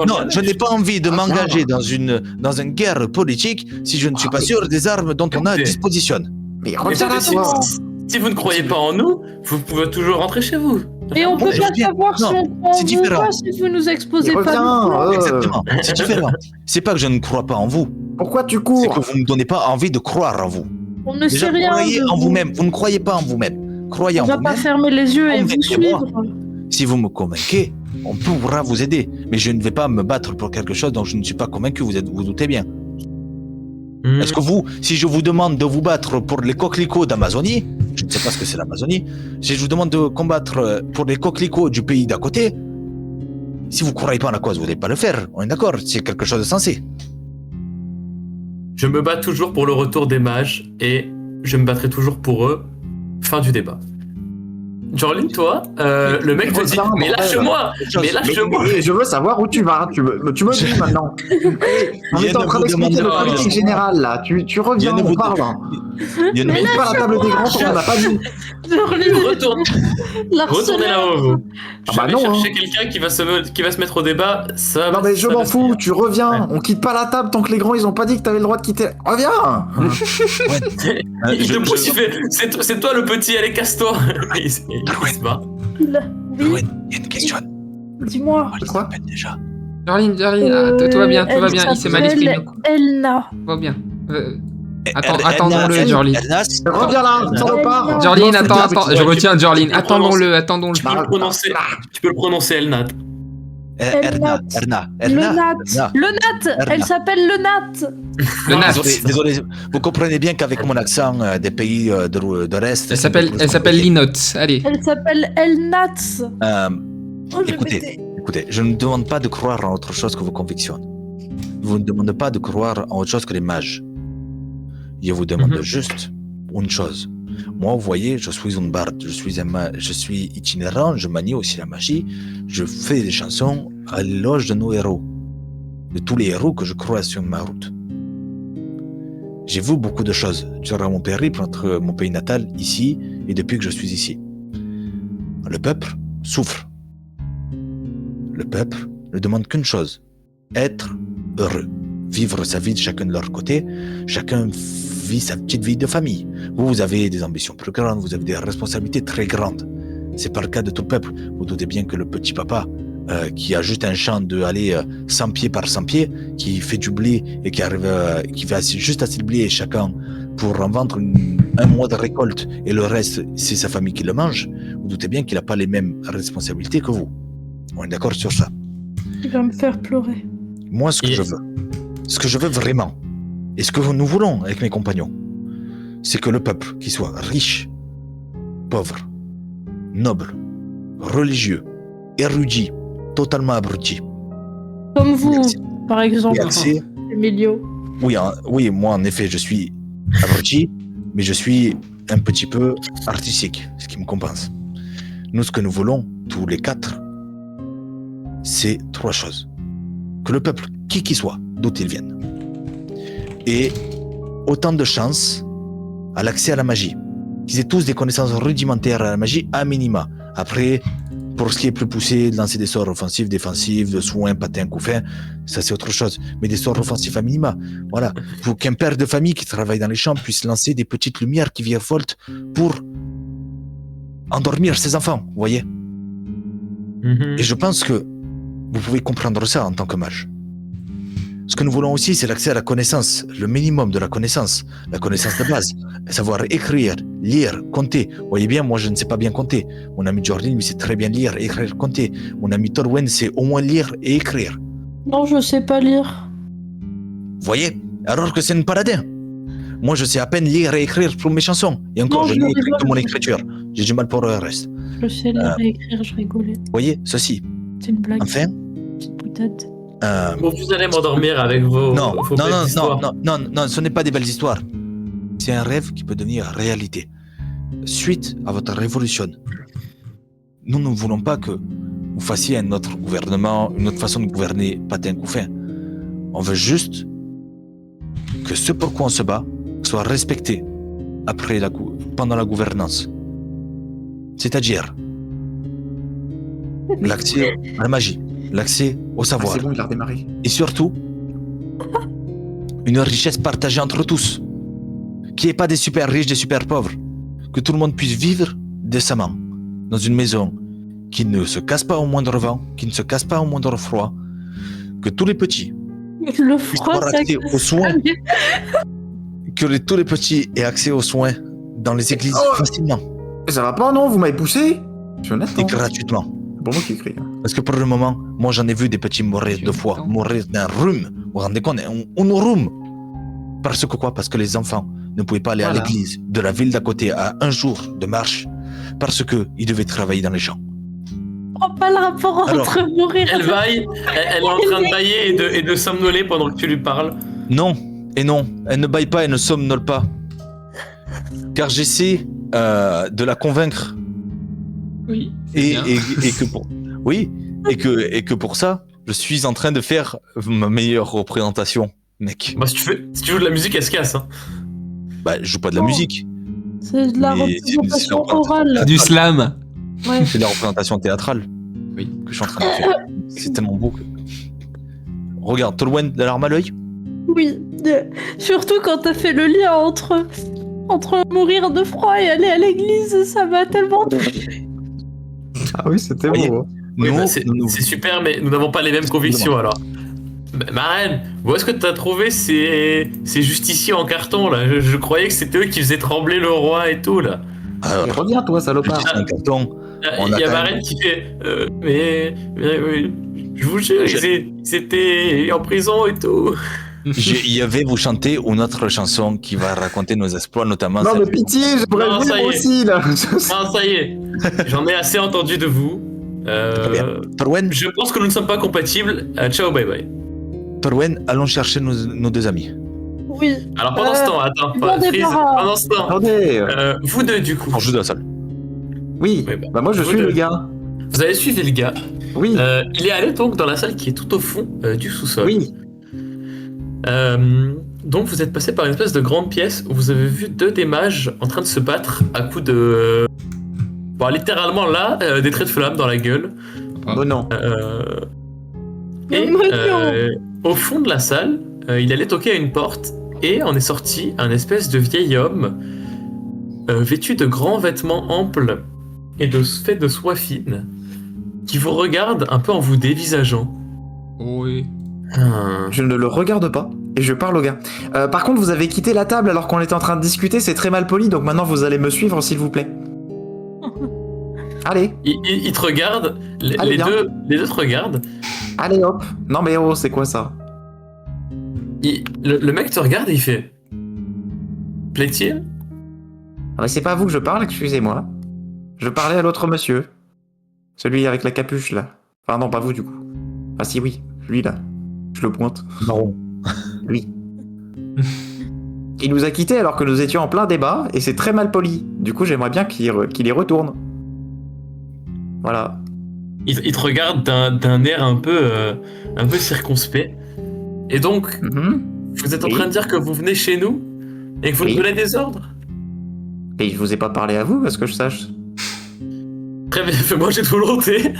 Non, je n'ai pas envie de m'engager dans une guerre politique si je ne suis pas sûr des armes dont on a disposition. Mais reviens là, toi. Si vous ne croyez pas en nous, vous pouvez toujours rentrer chez vous. Et on peut pas savoir si on croit en vous ou pas si vous nous exposez pas. Exactement, c'est différent. C'est pas que je ne crois pas en vous. Pourquoi tu C'est cours? que vous ne me donnez pas envie de croire en vous. On ne sait rien. Croyez en vous-même. Vous ne croyez pas en vous-même. Croyez en On va vous-même. pas fermer les yeux et vous suivre. Si vous me convainquez, on pourra vous aider. Mais je ne vais pas me battre pour quelque chose dont je ne suis pas convaincu, vous doutez bien. Est-ce que vous, si je vous demande de vous battre pour les coquelicots d'Amazonie, je ne sais pas ce que c'est l'Amazonie, si je vous demande de combattre pour les coquelicots du pays d'à côté, si vous ne croyez pas en la cause, vous n'allez pas le faire. On est d'accord, c'est quelque chose de sensé. Je me bats toujours pour le retour des mages et je me battrai toujours pour eux. Fin du débat. Jorlin, toi, le mec te dit « Mais lâche-moi ! Mais lâche-moi !» Je veux savoir où tu vas. Tu me dis maintenant. On est en train d'expliquer notre politique générale, là. Tu reviens, on parle. Il y a Mais pas à la table des grands, on n'a pas dit. Retournez là-haut, vous. Je vais non, chercher quelqu'un qui va se mettre au débat. Ça, non mais je ça m'en va se fous, faire. tu reviens. On quitte pas la table tant que les grands ils ont pas dit que t'avais le droit de quitter. Reviens. Il te pousse, il fait « C'est toi le petit, allez casse-toi !» Il se bat. Oui, Il y a une question. dis-moi. Quoi déjà. Jorlin, tout va bien, il s'est mal exprimé. Elna. Tout va bien. Attendons-le, Jorlin. Reviens là, salopard. Jorlin, attends, je retiens Jorlin. Attendons-le. Tu peux le prononcer Elnat. Erna. Le Nat. Elle s'appelle le Nat. Le Nat. Désolé, vous comprenez bien qu'avec mon accent des pays de l'Est... Elle s'appelle Linot. Allez. Elle s'appelle Elnat. Écoutez, je ne demande pas de croire en autre chose que vos convictions. Je vous ne demande pas de croire en autre chose que les mages. Je vous demande juste une chose. Moi, vous voyez, je suis une barde, je suis itinérant, je manie aussi la magie, je fais des chansons à l'éloge de nos héros, de tous les héros que je croise sur ma route. J'ai vu beaucoup de choses durant mon périple entre mon pays natal, ici, et depuis que je suis ici. Le peuple souffre. Le peuple ne demande qu'une chose, être heureux, vivre sa vie de chacun de leur côté, chacun vit sa petite vie de famille. Vous avez des ambitions plus grandes, vous avez des responsabilités très grandes. C'est pas le cas de tout le peuple. Vous doutez bien que le petit papa, qui a juste un champ de aller 100 pieds par 100 pieds, qui fait du blé et qui arrive, qui fait juste assez de blé chacun pour en vendre un mois de récolte et le reste, c'est sa famille qui le mange. Vous doutez bien qu'il n'a pas les mêmes responsabilités que vous. On est d'accord sur ça. Il va me faire pleurer. Moi, ce que je veux vraiment, et ce que nous voulons avec mes compagnons, c'est que le peuple, qu'il soit riche, pauvre, noble, religieux, érudit, totalement abruti. Comme vous, par exemple, accès, Emilio. Oui, moi en effet, je suis abruti, mais je suis un petit peu artistique, ce qui me compense. Nous, ce que nous voulons, tous les quatre, c'est 3 choses. Que le peuple, qui qu'il soit, d'où il vienne, ait autant de chance à l'accès à la magie. Qu'ils aient tous des connaissances rudimentaires à la magie, à minima. Après, pour ce qui est plus poussé, de lancer des sorts offensifs, défensifs, de soins, patins, coups fins, ça c'est autre chose. Mais des sorts offensifs à minima. Voilà. Pour qu'un père de famille qui travaille dans les champs puisse lancer des petites lumières qui virevoltent pour endormir ses enfants, vous voyez. Et je pense que vous pouvez comprendre ça en tant que mage. Ce que nous voulons aussi, c'est l'accès à la connaissance, le minimum de la connaissance de base, savoir écrire, lire, compter. Vous voyez bien, moi je ne sais pas bien compter. Mon ami Jordan, lui, sait très bien lire, écrire, compter. Mon ami Torwen sait au moins lire et écrire. Non, je sais pas lire. Vous voyez, alors que c'est une paladin. Moi, je sais à peine lire et écrire pour mes chansons. Et encore, je lis écrit de mon écriture. J'ai du mal pour le reste. Je sais lire et écrire, je rigolais. Vous voyez, ceci. C'est une blague. Enfin. Petite boutade. Bon, vous allez m'endormir avec vos belles histoires. Non, ce n'est pas des belles histoires. C'est un rêve qui peut devenir réalité. Suite à votre révolution, nous ne voulons pas que vous fassiez un autre gouvernement, une autre façon de gouverner patin couffin. On veut juste que ce pour quoi on se bat soit respecté pendant la gouvernance. C'est-à-dire l'accès à la magie, l'accès au savoir. C'est bon, il a redémarré. Et surtout, une richesse partagée entre tous. Qu'il n'y ait pas des super riches, des super pauvres. Que tout le monde puisse vivre décemment. Dans une maison qui ne se casse pas au moindre vent, qui ne se casse pas au moindre froid. Que tous les petits le puissent froid, avoir accès aux soins. Que tous les petits aient accès aux soins dans les églises facilement. Ça va pas, non? Vous m'avez poussé? Je suis honnête. Et gratuitement. C'est pour moi qui écris. Parce que pour le moment, moi j'en ai vu des petits mourir de foi, mourir d'un rhume. Vous vous rendez compte? On rhume. Parce que quoi? Parce que les enfants ne pouvaient pas aller à l'église de la ville d'à côté à 1 jour de marche parce qu'ils devaient travailler dans les champs. Je comprends pas le rapport entre mourir Elle est en train de bailler et de somnoler pendant que tu lui parles. Non, et non, elle ne baille pas, elle ne somnole pas. Car j'essaie de la convaincre. Oui. Et que pour ça, je suis en train de faire ma meilleure représentation, mec. Bah, si tu joues de la musique, elle se casse. Hein. Bah, je joue pas de la musique. C'est de la représentation orale. Du slam. Ouais. C'est de la représentation théâtrale. Oui. Que je suis en train de faire. C'est tellement beau que... Regarde, Tolwen de l'arme à l'œil. Oui. Surtout quand t'as fait le lien entre mourir de froid et aller à l'église, ça m'a tellement touché. Ah oui, c'était beau. Oui, c'est super, mais nous n'avons pas les mêmes convictions alors. Marraine, où est-ce que tu as trouvé ces justiciers en carton là? Je croyais que c'était eux qui faisaient trembler le roi et tout là. Reviens toi, salopard. Un carton. Il y a Marraine qui fait mais je vous jure, ils étaient en prison et tout. Il avait vous chanter une autre chanson qui va raconter nos exploits, notamment. Non, mais pitié, j'aimerais le dire aussi là. Non, ça y est, j'en ai assez entendu de vous. Très bien. Perwen, Je pense que nous ne sommes pas compatibles. Ciao, bye bye. Perwen, allons chercher nos deux amis. Oui. Alors pendant ce temps, attends, bon Freeze, départ. pendant ce temps, Attendez. vous deux du coup, En jeu de la salle. Oui. Ouais, Bah moi je vous suis deux. le gars. vous avez suivi le gars. Oui. Il est allé donc dans la salle qui est tout au fond du sous-sol. Oui. Donc vous êtes passé par une espèce de grande pièce où vous avez vu deux des mages en train de se battre à coups de... Bon, littéralement là, des traits de flamme dans la gueule. Oh non. Et Oh non. au fond de la salle, il allait toquer à une porte et en est sorti un espèce de vieil homme vêtu de grands vêtements amples et fait de soie fine qui vous regarde un peu en vous dévisageant. Oui. Je ne le regarde pas et je parle au gars. Par contre, vous avez quitté la table alors qu'on était en train de discuter, c'est très mal poli, donc maintenant vous allez me suivre s'il vous plaît. Allez, Il te regarde, Allez, viens. les deux te regardent. allez hop. Non mais oh, c'est quoi ça? Le mec te regarde et il fait... Plaît-il? Ah, mais c'est pas à vous que je parle, excusez-moi. Je parlais à l'autre monsieur. Celui avec la capuche là. Enfin non, pas vous du coup. Ah si oui, lui là. Je le pointe. Marron. Lui. Il nous a quittés alors que nous étions en plein débat et c'est très mal poli. Du coup, j'aimerais bien qu'il y retourne. Voilà. Il te regarde d'un air un peu circonspect. Et donc, Mhm. vous êtes en Oui. train de dire que vous venez chez nous et que vous Oui. nous donnez des ordres? Et je vous ai pas parlé à vous, parce que je sache. Très bien, fais-moi j'ai de volonté.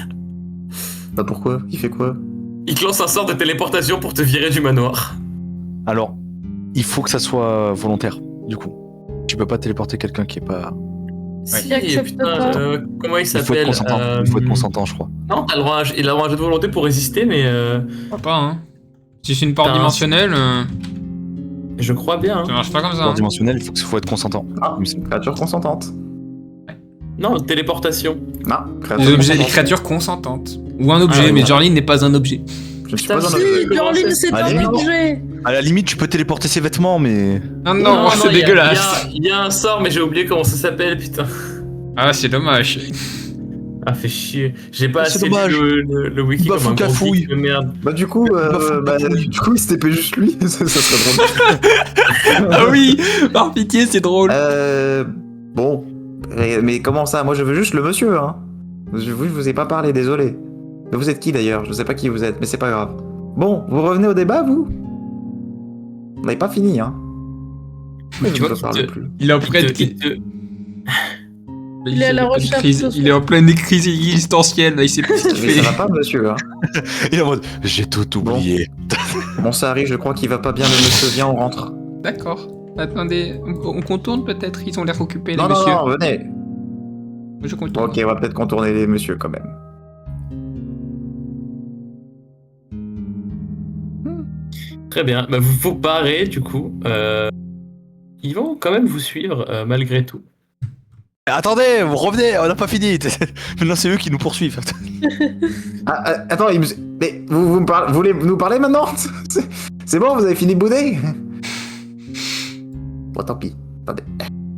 Bah pourquoi? Il fait quoi? Il te lance un sort de téléportation pour te virer du manoir. Alors, il faut que ça soit volontaire, du coup. Tu peux pas téléporter quelqu'un qui est pas... Si, accepte putain, pas. comment il Il faut être s'appelle consentant. Il faut être consentant, je crois. Non, il a le droit à un jet de volonté pour résister, mais Pourquoi pas, hein. Si c'est une porte T'as un- dimensionnelle, je crois bien. ça Hein. marche pas comme ça. Dans Hein. dimensionnel, il faut être consentant. Ah, Il me semble. créature consentante. Non, téléportation. Non, créature Les objets, les consentante. créatures consentantes. Ou un objet, Ah, oui, mais voilà. Jorlin n'est pas un objet. Je ne suis Putain, pas un si. objet. Si, Jorlin, c'est À la un limite. objet. À la limite, tu peux téléporter ses vêtements, mais... Ah non, c'est il y a- dégueulasse. Il y a un sort, mais j'ai oublié comment ça s'appelle, putain. Ah, c'est dommage. Ah, fait chier. J'ai pas C'est assez lu dommage. le wiki comme un gros Bafouille. geek de merde. Bah du coup, il se tapait juste lui, ça serait drôle. Ah oui, par pitié, c'est drôle. Bon, mais comment ça? Moi je veux juste le monsieur, hein. Je vous ai pas parlé, désolé. Mais vous êtes qui d'ailleurs? Je sais pas qui vous êtes, mais c'est pas grave. Bon, vous revenez au débat, vous? Vous n'avez pas fini, hein. Mais Je tu ne vois te parle qu'il te- plus. Il est en il pleine te- il te- Il est à la recherche de son- Il est en pleine crise existentielle, là, il sait plus ce qu'il Mais ça fait. va pas, monsieur, hein. Il est en mode, j'ai tout oublié. Bon, ça arrive, je crois qu'il va pas bien, le monsieur. Viens, on rentre. D'accord. Attendez, on contourne peut-être. Ils ont l'air occupés, les Non, non, messieurs. non, venez. Moi, je Bon, contourne. ok, on va peut-être contourner les messieurs quand même. Très bien. Bah, vous vous barrez, du coup. Ils vont quand même vous suivre, malgré tout. Attendez, vous revenez, on n'a pas fini. Maintenant, c'est eux qui nous poursuivent. Attends, mais vous voulez nous parler maintenant? C'est bon, vous avez fini de bouder? Bon, tant pis. Attendez.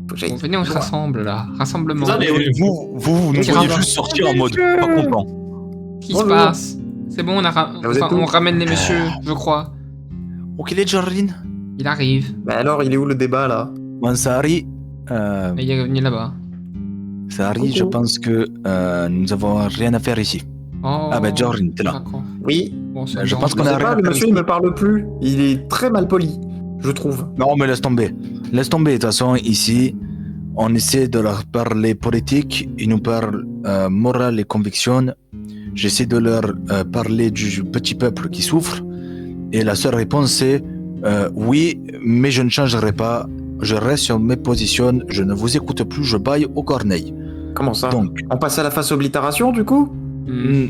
Faut que j'aille. Bon, venez, on se rassemble, là. Rassemblement. Attendez, Vous nous Qui voyez rentre. juste sortir en mode pas content. Qu'est-ce qui se Bonjour. passe? C'est bon, Vous êtes où on ramène les messieurs, je crois. Ok, les Jorlin. Il arrive. Mais alors, il est où le débat là? Mansari. Il est là-bas. Sari, Coucou. je pense que nous avons rien à faire ici. Oh. Ah bah Jorlin, t'es là. D'accord. Oui. Bon, ça Je me pense Je qu'on dérange a sais pas. pas, rien le à monsieur faire il me parle plus. Il est très mal poli, je trouve. Non, mais laisse tomber. Laisse tomber. De toute façon, ici, on essaie de leur parler politique. Ils nous parlent morale et conviction. J'essaie de leur parler du petit peuple qui souffre. Et la seule réponse, c'est oui, mais je ne changerai pas. Je reste sur mes positions. Je ne vous écoute plus. Je baille au corneille. Comment ça? Donc, On passe à la phase oblitération du coup?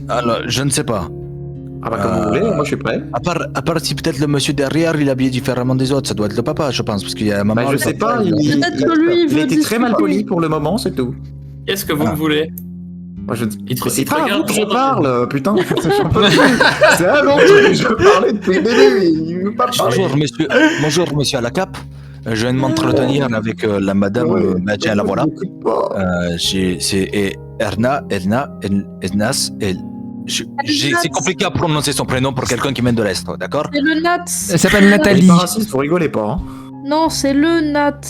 alors, je ne sais pas. Ah bah comme vous voulez, moi je suis prêt. À part si peut-être le monsieur derrière, il est habillé différemment des autres. Ça doit être le papa, je pense. Parce qu'il y a un maman. Bah je le sais papa, pas, il a- Peut-être que lui, il il veut était très mal discuter. poli pour le moment, c'est tout. Qu'est-ce que vous Ah. voulez? Moi, je... Il te- Mais c'est il te pas à vous regarde que je droit dans parle, putain. J'en peux plus. C'est à l'autre que je parlais depuis le début, il veut pas parler. Bonjour, monsieur à la cape. Je viens de m'entretenir avec la madame. Bah, tiens, la voilà. J'écoute pas. Erna, Elnas, c'est compliqué à prononcer son prénom pour quelqu'un qui vient de l'Est, d'accord? C'est le Nat. Elle s'appelle Nathalie. Pas raciste, vous rigolez pas. Hein. Non, c'est le Nat.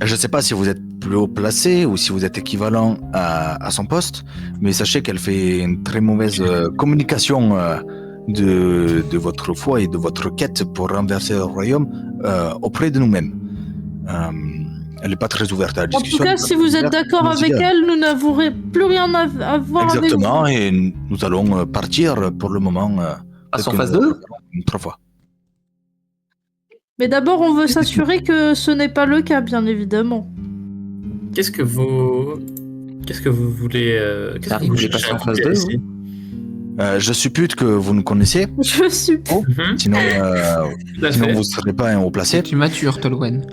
Je ne sais pas si vous êtes plus haut placé ou si vous êtes équivalent à son poste, mais sachez qu'elle fait une très mauvaise communication de votre foi et de votre quête pour renverser le royaume auprès de nous-mêmes. Elle n'est pas très ouverte à la discussion. En tout cas, si vous êtes d'accord avec elle, nous n'avons plus rien à voir avec vous. Exactement, et nous allons partir pour le moment. À son phase 2 une autre fois. Mais d'abord, on veut s'assurer que ce n'est pas le cas, bien évidemment. Qu'est-ce que vous voulez qu'est-ce que vous voulez passer en phase 2 ici? Je suppute que vous nous connaissez, Je suis... sinon Tout à fait. vous ne serez pas un haut placé. Tu matures, Tolwen.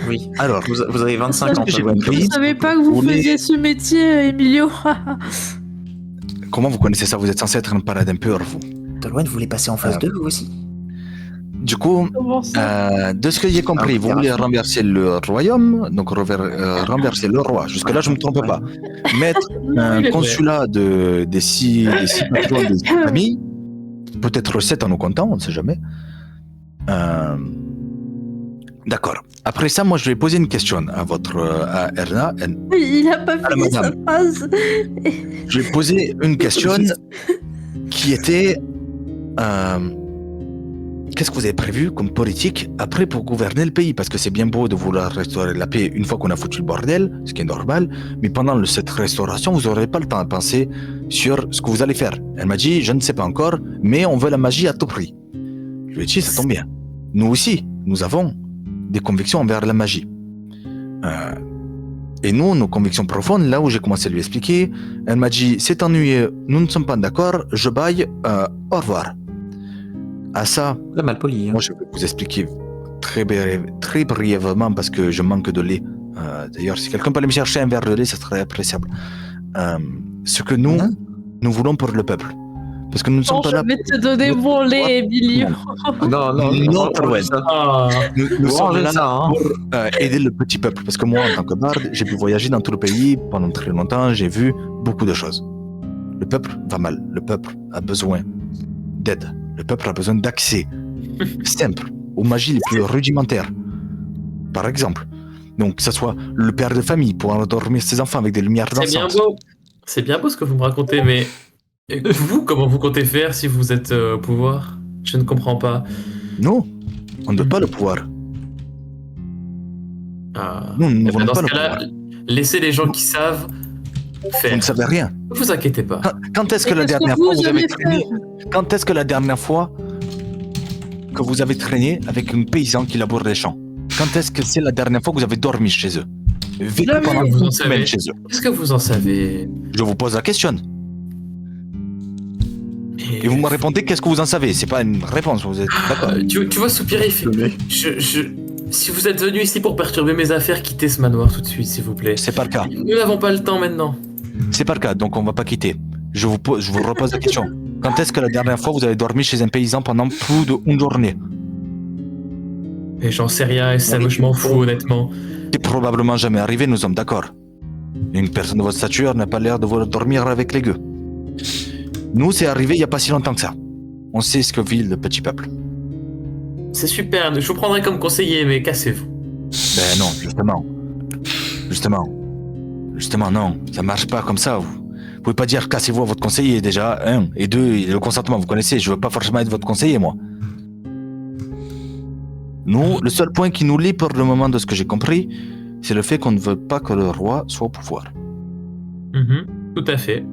Oui. Alors, Vous avez 25 ans, j'ai Tolwen. Je compris. ne savais pas que vous Vous voulez- faisiez ce métier, Emilio. Comment vous connaissez ça? Vous êtes censé être un paladin pur, vous. Tolwen, vous voulez passer en phase 2, vous aussi? Du coup, Comment ça de ce que j'ai compris, vous voulez renverser le royaume, donc renverser le roi. Jusque-là, je ne me trompe pas. Mettre un il est consulat des six patrons des familles, peut-être 7 en nous comptant, on ne sait jamais. D'accord. Après ça, moi, je vais poser une question à Erna. Il a pas fini sa madame. phrase. Je vais poser une question qui était qu'est-ce que vous avez prévu comme politique après pour gouverner le pays? Parce que c'est bien beau de vouloir restaurer la paix une fois qu'on a foutu le bordel, ce qui est normal, mais pendant cette restauration, vous n'aurez pas le temps à penser sur ce que vous allez faire. Elle m'a dit, je ne sais pas encore, mais on veut la magie à tout prix. Je lui ai dit, ça tombe bien. Nous aussi, nous avons des convictions envers la magie. Et nous, nos convictions profondes, là où j'ai commencé à lui expliquer, elle m'a dit, c'est ennuyeux, nous ne sommes pas d'accord, je baille, au revoir. À ça, Très mal poli. Hein. moi je vais vous expliquer très brièvement parce que je manque de lait. D'ailleurs, si quelqu'un peut aller me chercher un verre de lait, ça serait appréciable. Ce que nous voulons pour le peuple. Parce que nous ne sommes Non, pas je là vais te donner mon lait, Emilio. Non, Tolwen. Ah, Nous sommes rangez là ça, hein. pour aider le petit peuple. Parce que moi, en tant que barde, j'ai pu voyager dans tout le pays pendant très longtemps. J'ai vu beaucoup de choses. Le peuple va mal. Le peuple a besoin d'aide. Le peuple a besoin d'accès simple aux magies les plus rudimentaires. Par exemple. Donc, que ce soit le père de famille pour endormir ses enfants avec des lumières c'est bien dansantes. beau. C'est bien beau ce que vous me racontez, mais vous, comment vous comptez faire si vous êtes au pouvoir? Je ne comprends pas. Nous, on ne veut pas le pouvoir. Ah. Nous, nous ne Eh ben, voulons dans pas ce le cas-là, pouvoir. laissez les gens qui savent Vous faire. ne savez rien. Ne vous inquiétez pas. Quand est-ce que Et la qu'est-ce que dernière vous fois vous avez allez traîné faire? Quand est-ce que la dernière fois que vous avez traîné avec un paysan qui laboure les champs? Quand est-ce que c'est la dernière fois que vous avez dormi chez eux? Vécu Jamais. pendant Vous en une semaine savez. chez eux? Qu'est-ce que vous en savez? Je vous pose la question. Et vous me répondez qu'est-ce que vous en savez? C'est pas une réponse, vous êtes d'accord? Tu vois soupirer, il fait... Si vous êtes venu ici pour perturber mes affaires, quittez ce manoir tout de suite, s'il vous plaît. C'est pas le cas. Nous n'avons pas le temps maintenant. C'est pas le cas, donc on va pas quitter. Je vous repose la question. Quand est-ce que la dernière fois vous avez dormi chez un paysan pendant plus d'une journée? Et j'en sais rien, et ça, moi, je m'en fous, honnêtement. C'est probablement jamais arrivé, nous sommes d'accord. Une personne de votre stature n'a pas l'air de vouloir dormir avec les gueux. Nous, c'est arrivé il y a pas si longtemps que ça. On sait ce que vit le petit peuple. C'est super, je vous prendrai comme conseiller, mais cassez-vous. Ben non, Justement, non. Ça marche pas comme ça. Vous pouvez pas dire cassez-vous à votre conseiller, déjà, un. Et deux, le consentement, vous connaissez, je veux pas forcément être votre conseiller, moi. Nous, le seul point qui nous lie pour le moment de ce que j'ai compris, c'est le fait qu'on ne veut pas que le roi soit au pouvoir. Tout à fait.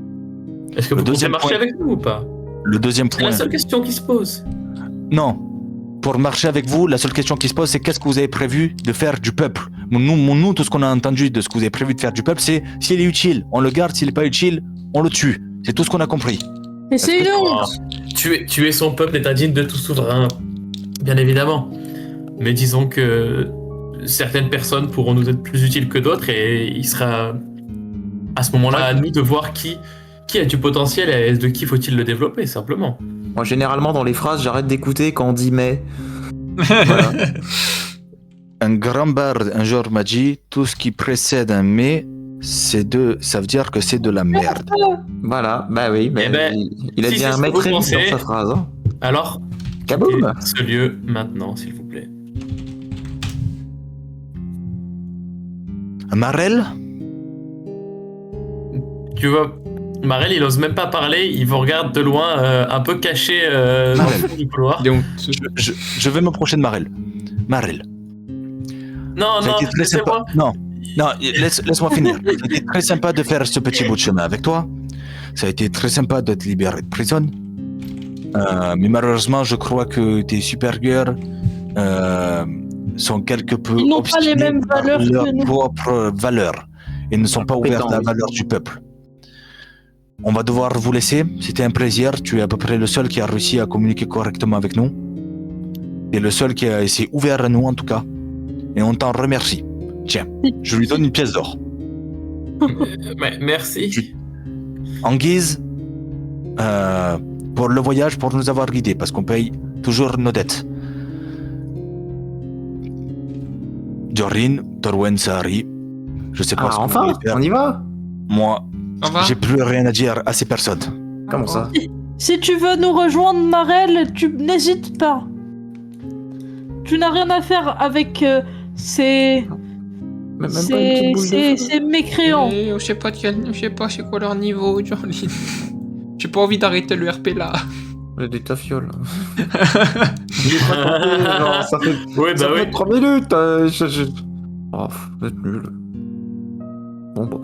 Est-ce que Le vous comptez deuxième marcher point- avec nous ou pas? Le deuxième C'est la point... seule question qui se pose. Non. Pour marcher avec vous, la seule question qui se pose, c'est qu'est-ce que vous avez prévu de faire du peuple? Nous, tout ce qu'on a entendu de ce que vous avez prévu de faire du peuple, c'est s'il est utile, on le garde, s'il n'est pas utile, on le tue. C'est tout ce qu'on a compris. Et c'est une Oh, honte. tuer son peuple est indigne de tout souverain, bien évidemment. Mais disons que certaines personnes pourront nous être plus utiles que d'autres et il sera à ce moment-là à nous de voir qui a du potentiel et de qui faut-il le développer, simplement. Moi, généralement, dans les phrases, j'arrête d'écouter quand on dit mais. Voilà. Un grand barde un jour m'a dit tout ce qui précède un mais ça veut dire que c'est de la merde. Voilà, bah oui, mais Eh ben, il a si dit c'est un ce que mec vous très vite pensez. dans sa phrase. Hein. Alors, Kaboum quittez ce lieu maintenant, s'il vous plaît. Marel? Tu vois, Marel, il ose même pas parler, il vous regarde de loin, un peu caché dans le fond du couloir. Donc, Je vais m'approcher de Marel. Marel. Non, Ça a non, été très laissez-moi. sympa. Non, laisse-moi finir. Ça a été très sympa de faire ce petit bout de chemin avec toi. Ça a été très sympa de te libérer de prison. Mais malheureusement, je crois que tes supérieurs sont quelque peu Ils n'ont pas les obstinés mêmes par valeurs que leurs nous. propres valeurs et ne sont pas ouverts à la valeur du peuple. On va devoir vous laisser. C'était un plaisir. Tu es à peu près le seul qui a réussi à communiquer correctement avec nous. Et le seul qui s'est ouvert à nous, en tout cas. Et on t'en remercie. Tiens, je lui donne une pièce d'or. Merci. En guise pour le voyage, pour nous avoir guidés, parce qu'on paye toujours nos dettes. Dorine, Torwen, Sahari, je sais pas ce que vous enfin, voulez faire. on y va. Moi, au revoir. j'ai plus rien à dire à ces personnes. Comment ça? Si tu veux nous rejoindre, Marel, tu n'hésites pas. Tu n'as rien à faire avec ces Même pas une petite boule de feu. ces mécréants. Je sais pas c'est quoi leur niveau, Jorlin. J'ai pas envie d'arrêter le RP là. J'ai des tafioles. J'ai pas compté, genre, ça fait, Ouais, ça bah fait oui. 3 minutes. Oh, vous êtes nuls. Bon, bah.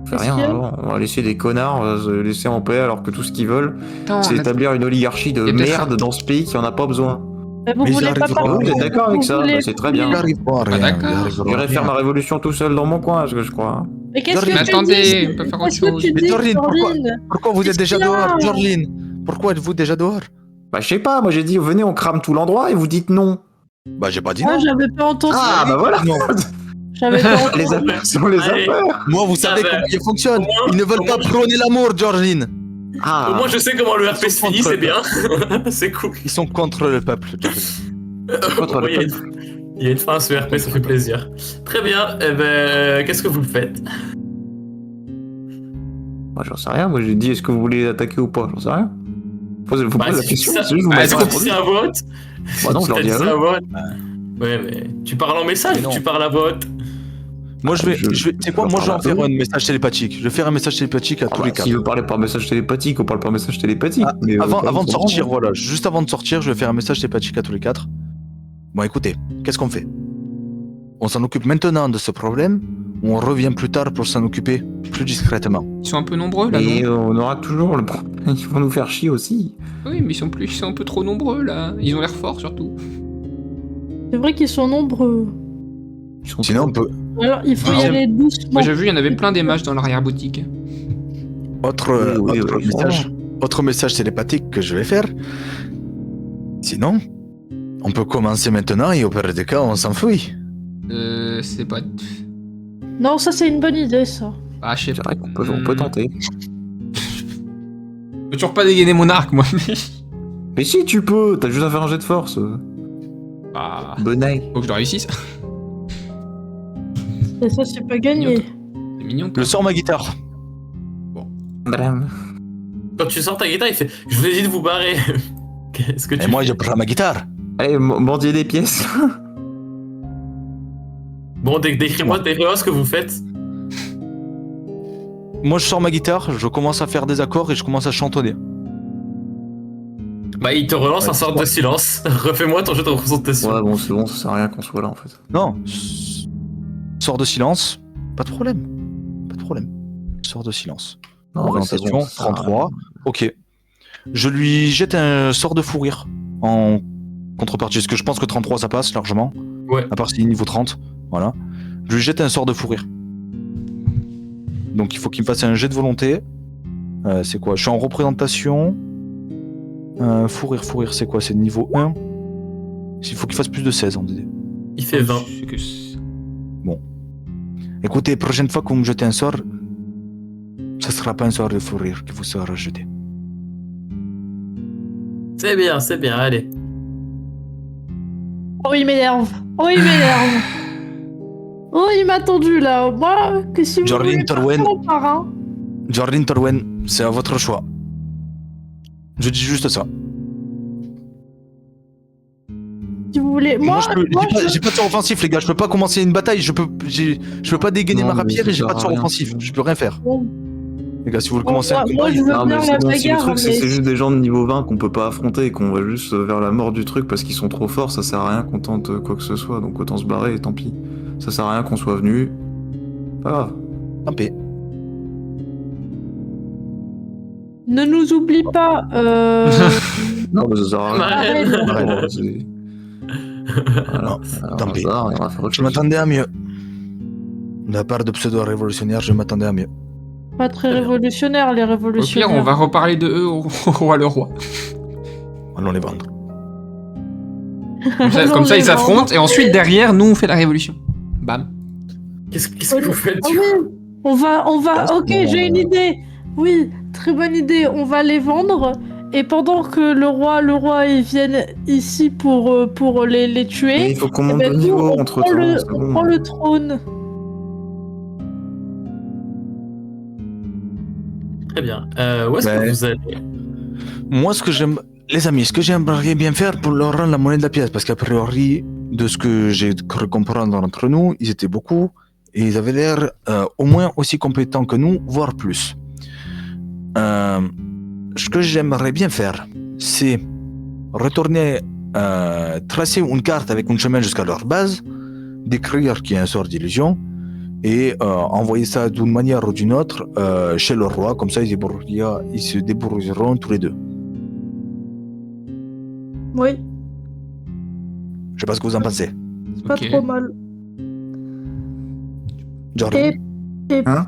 Fait Qu'est-ce rien, qu'il y a alors. On va laisser des connards se laisser en paix alors que tout ce qu'ils veulent, Attends, c'est établir une oligarchie de Il y a peut-être merde dans ce pays qui en a pas besoin. Mais vous Mais voulez ils pas arriveront. partir. Vous êtes d'accord avec Vous ça? voulez- Bah, c'est très bien. Ils n'arrivent pas à rien. d'accord. ils arriveront J'irai à faire rien. ma révolution tout seul dans mon coin, ce que je crois. Mais qu'est-ce Mais que tu attendez, dis on peut faire autre Qu'est-ce que chose. tu Mais dis, Dorine, Dorine Pourquoi vous êtes Qu'est-ce déjà qu'il y a dehors, Jorlin? Pourquoi êtes-vous déjà dehors? Bah, je sais pas, moi j'ai dit, venez, on crame tout l'endroit et vous dites non. Bah, j'ai pas dit Moi, non. j'avais pas entendu. Ah, bah voilà. Non. J'avais pas entendu. Les affaires sont les Allez. affaires. Moi, vous savez bah, comment ils fonctionnent. au moins- Ils ne veulent au pas moins- prôner l'amour, Jorlin. Ah, Au moins, je sais comment le RP se finit, c'est bien. C'est cool. Ils sont contre le peuple, Jorlin. contre le Il y a une- il y a une fin à ce RP, ça fait plaisir. Très bien, eh ben, qu'est-ce que vous faites? moi j'en sais rien, moi j'ai dit, est-ce que vous voulez attaquer ou pas? J'en sais rien. Vous Bah, posez la si question, ça- c'est juste vous bah, m'avez est-ce pas que tu répondu. sais un vote? Bah non, je leur T'as dis dit à ça eux. à vote? Ouais, mais tu parles en message Mais ou non. tu parles à vote? Moi, tu sais quoi, moi, je vais en faire parle à un message télépathique. Je vais faire un message télépathique à Ah tous bah, les cas. S'il veut parler par message télépathique, on parle par message télépathique. Ah, mais, Avant pas de forcément. sortir, voilà, juste avant de sortir, je vais faire un message télépathique à tous les quatre. Bon, écoutez, qu'est-ce qu'on fait? On s'en occupe maintenant de ce problème, ou on revient plus tard pour s'en occuper plus discrètement? Ils sont un peu nombreux là, Et non on aura toujours le problème. Ils vont nous faire chier aussi. Oui, mais ils sont un peu trop nombreux là. Ils ont l'air forts surtout. C'est vrai qu'ils sont nombreux. Ils sont Sinon, on trop- peut. Alors, il faut y Ah, aller doucement. Moi j'ai vu, il y en avait plein des matchs dans l'arrière-boutique. Autre message télépathique que je vais faire. Sinon, on peut commencer maintenant et au pire des cas, on s'enfuit. C'est pas. Non, ça c'est une bonne idée, ça. Ah, je sais C'est pas. vrai on peut tenter. Je peux toujours pas dégainer mon arc, moi. Mais si tu peux, t'as juste à faire un jet de force. Ah, Bonnet. faut que je le réussisse. Et ça, c'est pas gagné. C'est mignon. Je sors ma guitare. Madame. Quand tu sors ta guitare, il fait « Je vous ai dit de vous barrer !» Qu'est-ce que tu Et moi, fais? je prends ma guitare. Allez, mendier des pièces. Bon, décris-moi ce que vous faites. Moi, je sors ma guitare, je commence à faire des accords et je commence à chantonner. Bah, il te relance Ouais, un sorte de silence. Refais-moi ton jeu de représentation. Ouais, bon, c'est bon, ça sert à rien qu'on soit là en fait. Non, sors de silence, pas de problème. Pas de problème. Sors de silence. Non, ouais, c'est Orientation bon, ça sert à rien. 33. Ok. Je lui jette un sort de fou rire en contrepartie. Parce que je pense que 33 ça passe largement. Ouais. À part s'il est niveau 30. Voilà. Je lui jette un sort de fou rire. Donc il faut qu'il me fasse un jet de volonté. C'est quoi? Je suis en représentation. Fou rire, c'est quoi? C'est niveau 1. Il faut qu'il fasse plus de 16 en DD. Il fait 20. C'est que c'est- Écoutez, prochaine fois que vous me jetez un sort, ça sera pas un sort de fou rire qui vous sera jeté. C'est bien, allez. Oh, il m'énerve. Oh, il m'énerve. Oh, il m'a tendu là. Moi, que si vous Jorlin voulez Torwen. partir, on part, hein. Jorlin Torwen, c'est à votre choix. Je dis juste ça. Si vous voulez. Moi, j'ai pas de sort offensif, les gars. Je peux pas commencer une bataille. Je peux pas dégainer Non, ma mais rapière ça et j'ai sert pas de à sort rien. offensif. Je peux rien faire. Bon. Les gars, si vous le commencez un Moi, combat, je veux Non, mais bien la sinon, si le bagarre, truc, mais... c'est juste des gens de niveau 20 qu'on peut pas affronter et qu'on va juste vers la mort du truc parce qu'ils sont trop forts, ça sert à rien qu'on tente quoi que ce soit, donc autant se barrer et tant pis. Ça sert à rien qu'on soit venu. Pas grave. tant pis. Ne nous oublie pas. Non, mais ça sert à rien. Marelle. Bon, c'est- Voilà. Non, Alors, tant on pis. se barre et on va faire autre Je chose. m'attendais à mieux. De la part de pseudo-révolutionnaires, je m'attendais à mieux. Pas très révolutionnaire, les Au révolutionnaires. pire, on va reparler de eux au roi le roi. Allons les vendre. Comme ça, ils s'affrontent et ensuite derrière, nous, on fait la révolution. Bam. Qu'est-ce que vous faites Ah du coup oui, on va. pense Ok, qu'on- j'ai une idée. Oui, très bonne idée. On va les vendre et pendant que le roi, ils viennent ici pour les tuer. Mais il faut qu'on eh monte ben, de nous, niveau on entre prend temps. le- c'est on bon. prend le trône. Très bien. Où est-ce que vous allez? Moi, les amis, ce que j'aimerais bien faire pour leur rendre la monnaie de la pièce, parce qu'a priori, de ce que j'ai cru comprendre entre nous, ils étaient beaucoup et ils avaient l'air au moins aussi compétents que nous, voire plus. Ce que j'aimerais bien faire, c'est retourner tracer une carte avec un chemin jusqu'à leur base, décrire qu'il y a un sort d'illusion et envoyer ça d'une manière ou d'une autre chez le roi, comme ça ils se débrouilleront tous les deux. Oui, Je sais pas ce que vous en pensez. c'est pas Ok. trop mal. Jordan, Et Hein?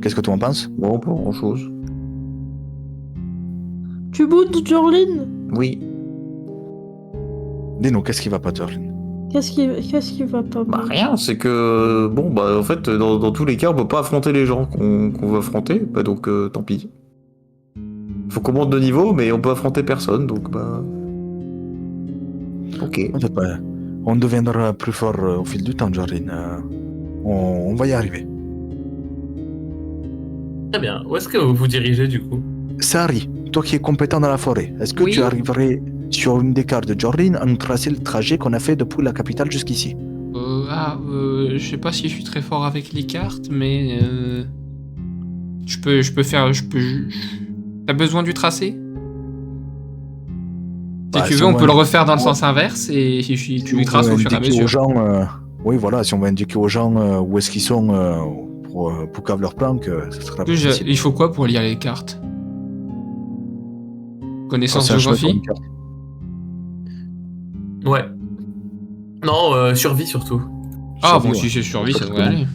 qu'est-ce que tu en penses? Bon, pas grand chose. tu boudes, Jorlin? Oui. Dis-nous, qu'est-ce qui va pas, Jordan? Qu'est-ce qui va pas Bah mal? rien, c'est que bon bah en fait dans tous les cas on peut pas affronter les gens qu'on veut affronter, bah donc tant pis. Faut qu'on monte de niveau mais on peut affronter personne donc bah ok. On deviendra plus fort au fil du temps, Jordan. On va y arriver. Très bien. Où est-ce que vous vous dirigez du coup? Sari, toi qui es compétent dans la forêt, est-ce que Oui. tu arriverais sur une des cartes de Jordan à nous tracer le trajet qu'on a fait depuis la capitale jusqu'ici? Je sais pas si je suis très fort avec les cartes, mais je peux faire. T'as besoin du tracé? Si Bah, tu si veux, on on va peut le indiquer- refaire dans le sens inverse et tu lui traces au fur et à indiquer aux mesure. gens, oui, voilà, si on va indiquer aux gens où est-ce qu'ils sont pour cave leur plan, que ce sera plus facile. Il faut quoi pour lire les cartes? Connaissance C'est un chemin géographie? sur une carte. Ouais. Non, survie surtout. Ah Survie, bon, ouais. si c'est survie, ça Ça, devrait c'est aller.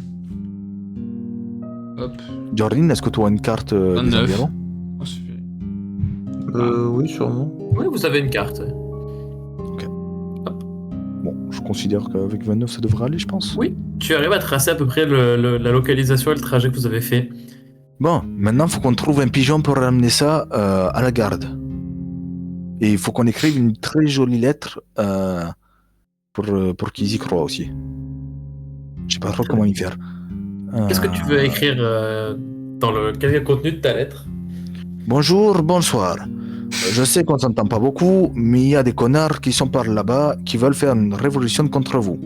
Hop. Jordan, est-ce que tu as une carte des 29. environs? Oh, ça fait- Oui sûrement. Oui, vous avez une carte. Bon, je considère qu'avec 29, ça devrait aller, je pense. Oui. Tu arrives à tracer à peu près la localisation et le trajet que vous avez fait. Bon, maintenant, il faut qu'on trouve un pigeon pour ramener ça à la garde. Et il faut qu'on écrive une très jolie lettre pour qu'ils y croient aussi. Je sais pas trop comment y faire. Qu'est-ce que tu veux écrire quel est le contenu de ta lettre? Bonjour, bonsoir. Je sais qu'on s'entend pas beaucoup, mais il y a des connards qui sont par là-bas qui veulent faire une révolution contre vous.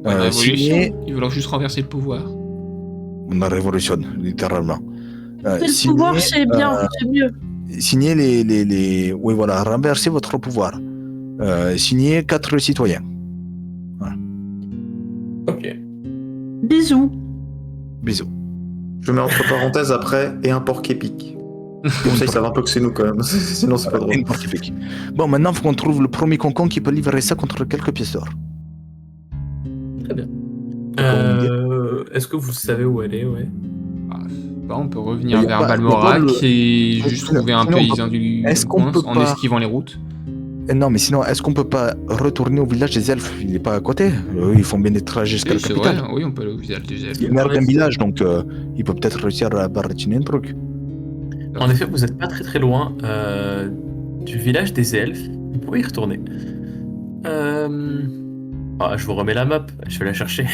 Une révolution. Signé- Ils veulent juste renverser le pouvoir. Une révolution, littéralement. C'est le signé, pouvoir, c'est bien, c'est mieux. Signer oui, voilà, renverser votre pouvoir. Signer 4 citoyens. Ok. Bisous. Bisous. Je mets entre parenthèses après et un porc épique. Comme ça ils savent un peu que c'est nous quand même. Sinon c'est pas drôle. Une partie pique. Bon, maintenant, il faut qu'on trouve le premier concon qui peut livrer ça contre quelques pièces d'or. Très bien. Comment Est-ce que vous savez où elle est? Ouais. Bah, on peut revenir Y a vers pas- y a pas Balmorac le- et juste Sinon, trouver un on peut- paysan du est-ce qu'on coin peut en pas- esquivant les routes. Non, mais sinon, est-ce qu'on peut pas retourner au village des elfes? Il est pas à côté. Eux, ils font bien des trajets jusqu'à Oui, la c'est vrai, capitale. oui, on peut aller au visage des elfes. Il est maire d'un village, donc il peut peut-être réussir à baratiner un truc. En effet, vous n'êtes pas très très loin du village des elfes. Vous pouvez y retourner. Je vous remets la map. Je vais la chercher.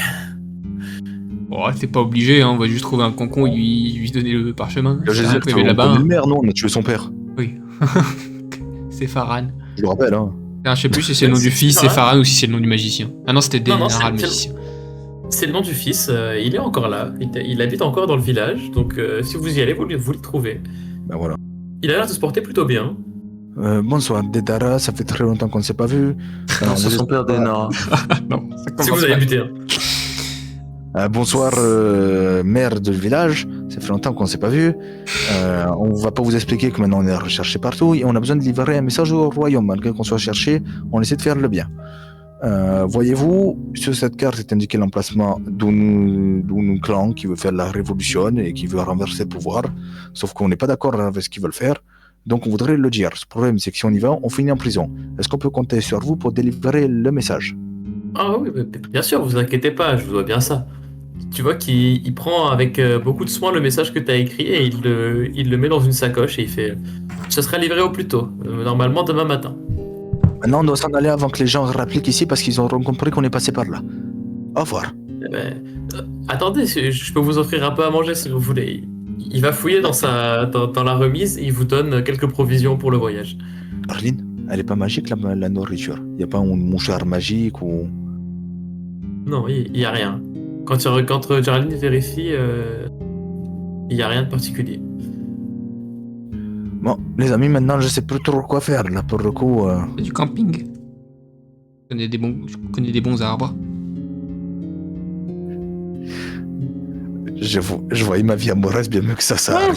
Oh, t'es pas obligé, hein, on va juste trouver un concon et lui donner le parchemin. Le C'est un Jésus, peu là-bas. le Hein. maire, non, on a tué son père. Oui. C'est Farhan. Je le rappelle, hein. Ah, je sais plus si c'est le nom du fils, c'est Farhan ou si c'est le nom du magicien. Ah non, c'était Non, Denara, le c'est- magicien. C'est le nom du fils, il est encore là, il habite encore dans le village, donc si vous y allez, vous le trouvez. Ben voilà. Il a l'air de se porter plutôt bien. Bonsoir, Dédara, ça fait très longtemps qu'on ne s'est pas vu. Non, c'est son père Denara. Non, ça Si commence vous avez mal. buté. Bonsoir, maire du village. Ça fait longtemps qu'on ne s'est pas vu. On va pas vous expliquer que maintenant on est recherché partout et on a besoin de livrer un message au royaume. Malgré qu'on soit cherché, on essaie de faire le bien. Voyez-vous, sur cette carte est indiqué l'emplacement d'un clan qui veut faire la révolution et qui veut renverser le pouvoir. Sauf qu'on n'est pas d'accord avec ce qu'ils veulent faire. Donc on voudrait le dire. Le problème, c'est que si on y va, on finit en prison. Est-ce qu'on peut compter sur vous pour délivrer le message? Ah oui, bien sûr, vous inquiétez pas, je vous vois bien ça. Tu vois qu'il prend avec beaucoup de soin le message que tu as écrit et il le met dans une sacoche et il fait ça sera livré au plus tôt, normalement demain matin. Maintenant, on doit s'en aller avant que les gens rappliquent ici parce qu'ils auront compris qu'on est passé par là. Au revoir. Eh ben, attendez, je peux vous offrir un peu à manger si vous voulez. Il va fouiller dans la remise et il vous donne quelques provisions pour le voyage. Arline, elle est pas magique la nourriture. Y a pas un mouchoir magique ou... Non, il y a rien. Quand Geraldine vérifie, il y a rien de particulier. Bon, les amis, maintenant je sais plus trop quoi faire là pour le coup. C'est du camping. Je connais des bons arbres. Je voyais ma vie amoureuse bien mieux que ça. Ouais.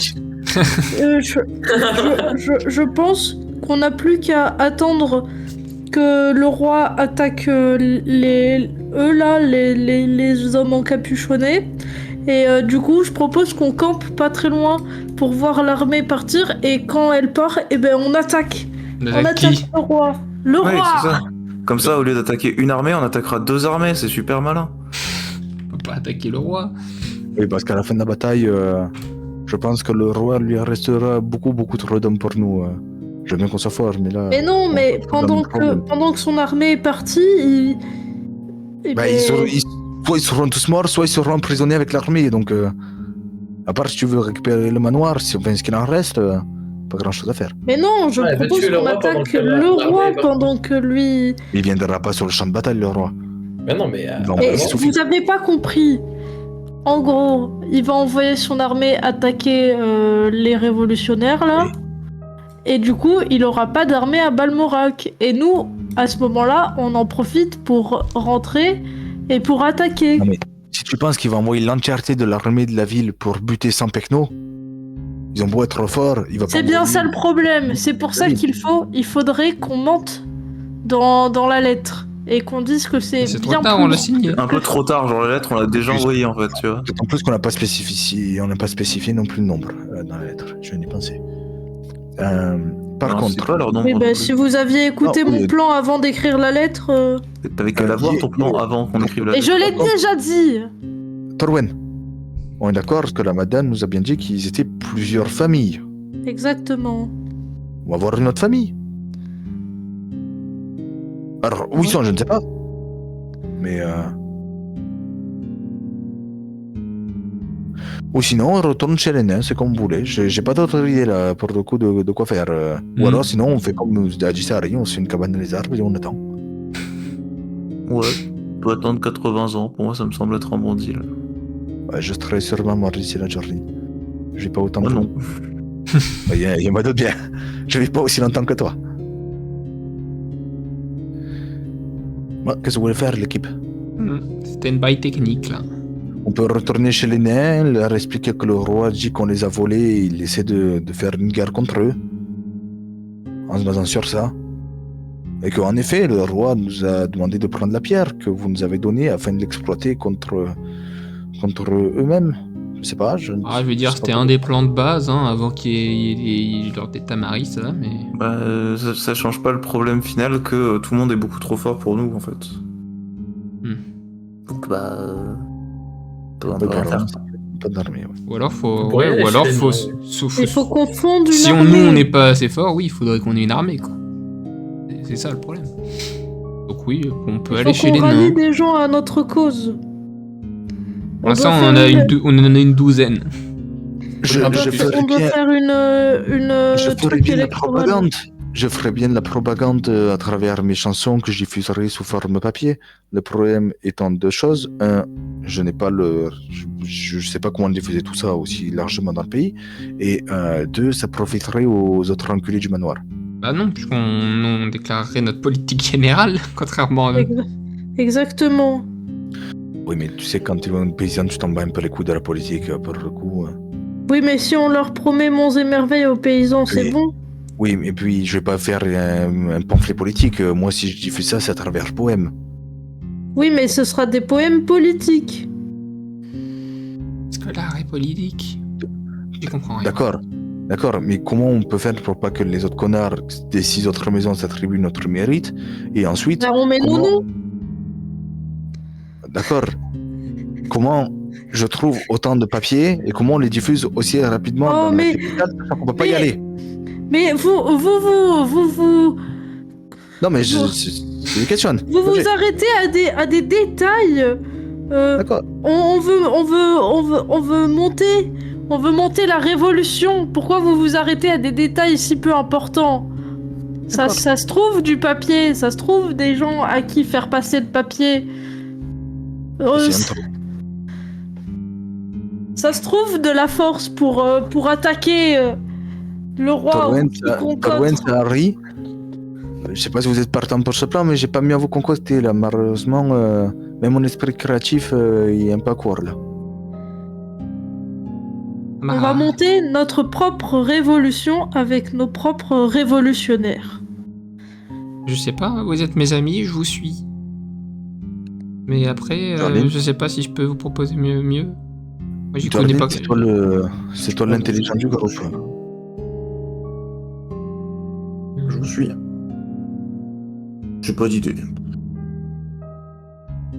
Je pense qu'on n'a plus qu'à attendre que le roi attaque les hommes encapuchonnés. Et du coup, je propose qu'on campe pas très loin pour voir l'armée partir. Et quand elle part, eh ben on attaque. On On attaque attaque qui? le roi. Le Ouais, roi. c'est ça. Comme ça, au lieu d'attaquer une armée, on attaquera 2 armées, c'est super malin. On peut pas attaquer le roi. Oui, parce qu'à la fin de la bataille, je pense que le roi lui restera beaucoup trop d'hommes pour nous. Je veux bien qu'on soit fort, mais là... Mais non, on mais peut pas dans le problème. pendant que son armée est partie, eh Bah, ben, soit ils seront tous morts, soit ils seront emprisonnés avec l'armée. Donc, à part si tu veux récupérer le manoir, si on fait ce qu'il en reste, pas grand chose à faire. Mais non, je Ouais, propose tuer le qu'on roi pendant attaque que le l'armée roi est partie. pendant que lui... Il viendra pas sur le champ de bataille, le roi. Mais non, mais Non, Mais ça suffit. vous avez pas compris. En gros, il va envoyer son armée attaquer les révolutionnaires là. Oui. Et du coup, il aura pas d'armée à Balmoral. Et nous, à ce moment-là, on en profite pour rentrer et pour attaquer. Non, mais si tu penses qu'il va envoyer l'entièreté de l'armée de la ville pour buter 100 pecnos, ils ont beau être forts, il va pas C'est bien envoyer- ça le problème. C'est pour ça Oui. il faudrait qu'on mente dans la lettre. Et qu'on dise que c'est C'est trop bien tard, plus on l'a grand. signé. Un peu trop tard, genre la lettre, on l'a déjà envoyée en fait, tu vois. D'autant plus qu'on n'a pas spécifié non plus le nombre dans la lettre. Je viens d'y penser. Par Non, c'est contre, pas leur nom. Oui, bah, si vous aviez écouté Non, mon oui. plan avant d'écrire la lettre... T'avais qu'à l'avoir ton plan avant qu'on écrive la Et lettre. je l'ai déjà dit. Torwen, on est d'accord parce que la madame nous a bien dit qu'ils étaient plusieurs familles. Exactement. On va voir une autre famille. Alors, où ils sont, je ne sais pas. Mais... Ou sinon, on retourne chez les nains, c'est comme vous voulez. J'ai pas d'autre idée là, pour le coup, de quoi faire. Ou alors, sinon, on fait comme a dit Sari, on se fait une cabane dans les arbres et on attend. Ouais, on peut attendre 80 ans, pour moi ça me semble être un bon deal. Ouais, je serai sûrement mort d'ici la journée. Je vis pas autant Moi que non. Il y a moi d'autres bien. Je vis pas aussi longtemps que toi. Bon, qu'est-ce que vous voulez faire, l'équipe? Stand-by technique, là. On peut retourner chez les nains, leur expliquer que le roi dit qu'on les a volés et il essaie de faire une guerre contre eux. En se basant sur ça. Et qu'en effet, le roi nous a demandé de prendre la pierre que vous nous avez donnée afin de l'exploiter contre eux-mêmes. Je sais pas, je Je veux dire, sais c'était pas. un des plans de base, hein, avant qu'il y ait leur des tamaris, ça, mais... Bah, ça change pas le problème final que tout le monde est beaucoup trop fort pour nous en fait. Donc bah... on peut rien faire. Pas d'armée, ouais. Ou alors faut... Vous pourriez Ouais, ou aller alors chez faut... les- Il faut qu'on fonde une Si armée. nous, on n'est pas assez fort, oui, il faudrait qu'on ait une armée, quoi. C'est ça, le problème. Donc oui, on peut Il aller faut chez qu'on les rallie nains. des gens à notre cause. Pour l'instant, on en a une douzaine. Je On doit ferais faire une truc bien la électoral. propagande. Je ferais bien la propagande à travers mes chansons que je diffuserai sous forme papier. Le problème étant deux choses. Un, je n'ai pas je sais pas comment diffuser tout ça aussi largement dans le pays. Et deux, ça profiterait aux autres enculés du manoir. Bah non, puisqu'on déclarerait notre politique générale, contrairement à eux. Exactement. Oui, mais tu sais, quand tu es une paysanne, tu t'en bats un peu les coups de la politique, pour le coup. Oui, mais si on leur promet monts et merveilles aux paysans, c'est Oui. bon. Oui, et puis je vais pas faire un pamphlet politique. Moi, si je diffuse ça, c'est à travers le poème. Oui, mais ce sera des poèmes politiques. Est-ce que l'art est politique? Je comprends rien. D'accord, mais comment on peut faire pour pas que les autres connards des 6 autres maisons s'attribuent notre mérite? Et ensuite, Bah, on met nos noms. D'accord. Comment je trouve autant de papiers et comment on les diffuse aussi rapidement Oh, dans la mais- capitale, sachant qu'on peut pas y mais- aller? Mais vous Non, mais Bon. c'est une question. vous arrêtez à des détails. D'accord. On veut monter la révolution. Pourquoi vous vous arrêtez à des détails si peu importants? Ça se trouve du papier, ça se trouve des gens à qui faire passer le papier. Ça se trouve de la force pour attaquer le roi ou quiconque Torwen, autre. ça rit. Je sais pas si vous êtes partant pour ce plan, mais j'ai pas mieux à vous concocter là. Malheureusement, même mon esprit créatif, il est un peu à court là. Bah, On va monter notre propre révolution avec nos propres révolutionnaires. Je sais pas, vous êtes mes amis, je vous suis. Mais après, Jordan. je sais pas si je peux vous proposer mieux. Moi, j'y Jordan, connais pas. c'est toi l'intelligent du groupe. Je vous suis. J'ai pas d'idée.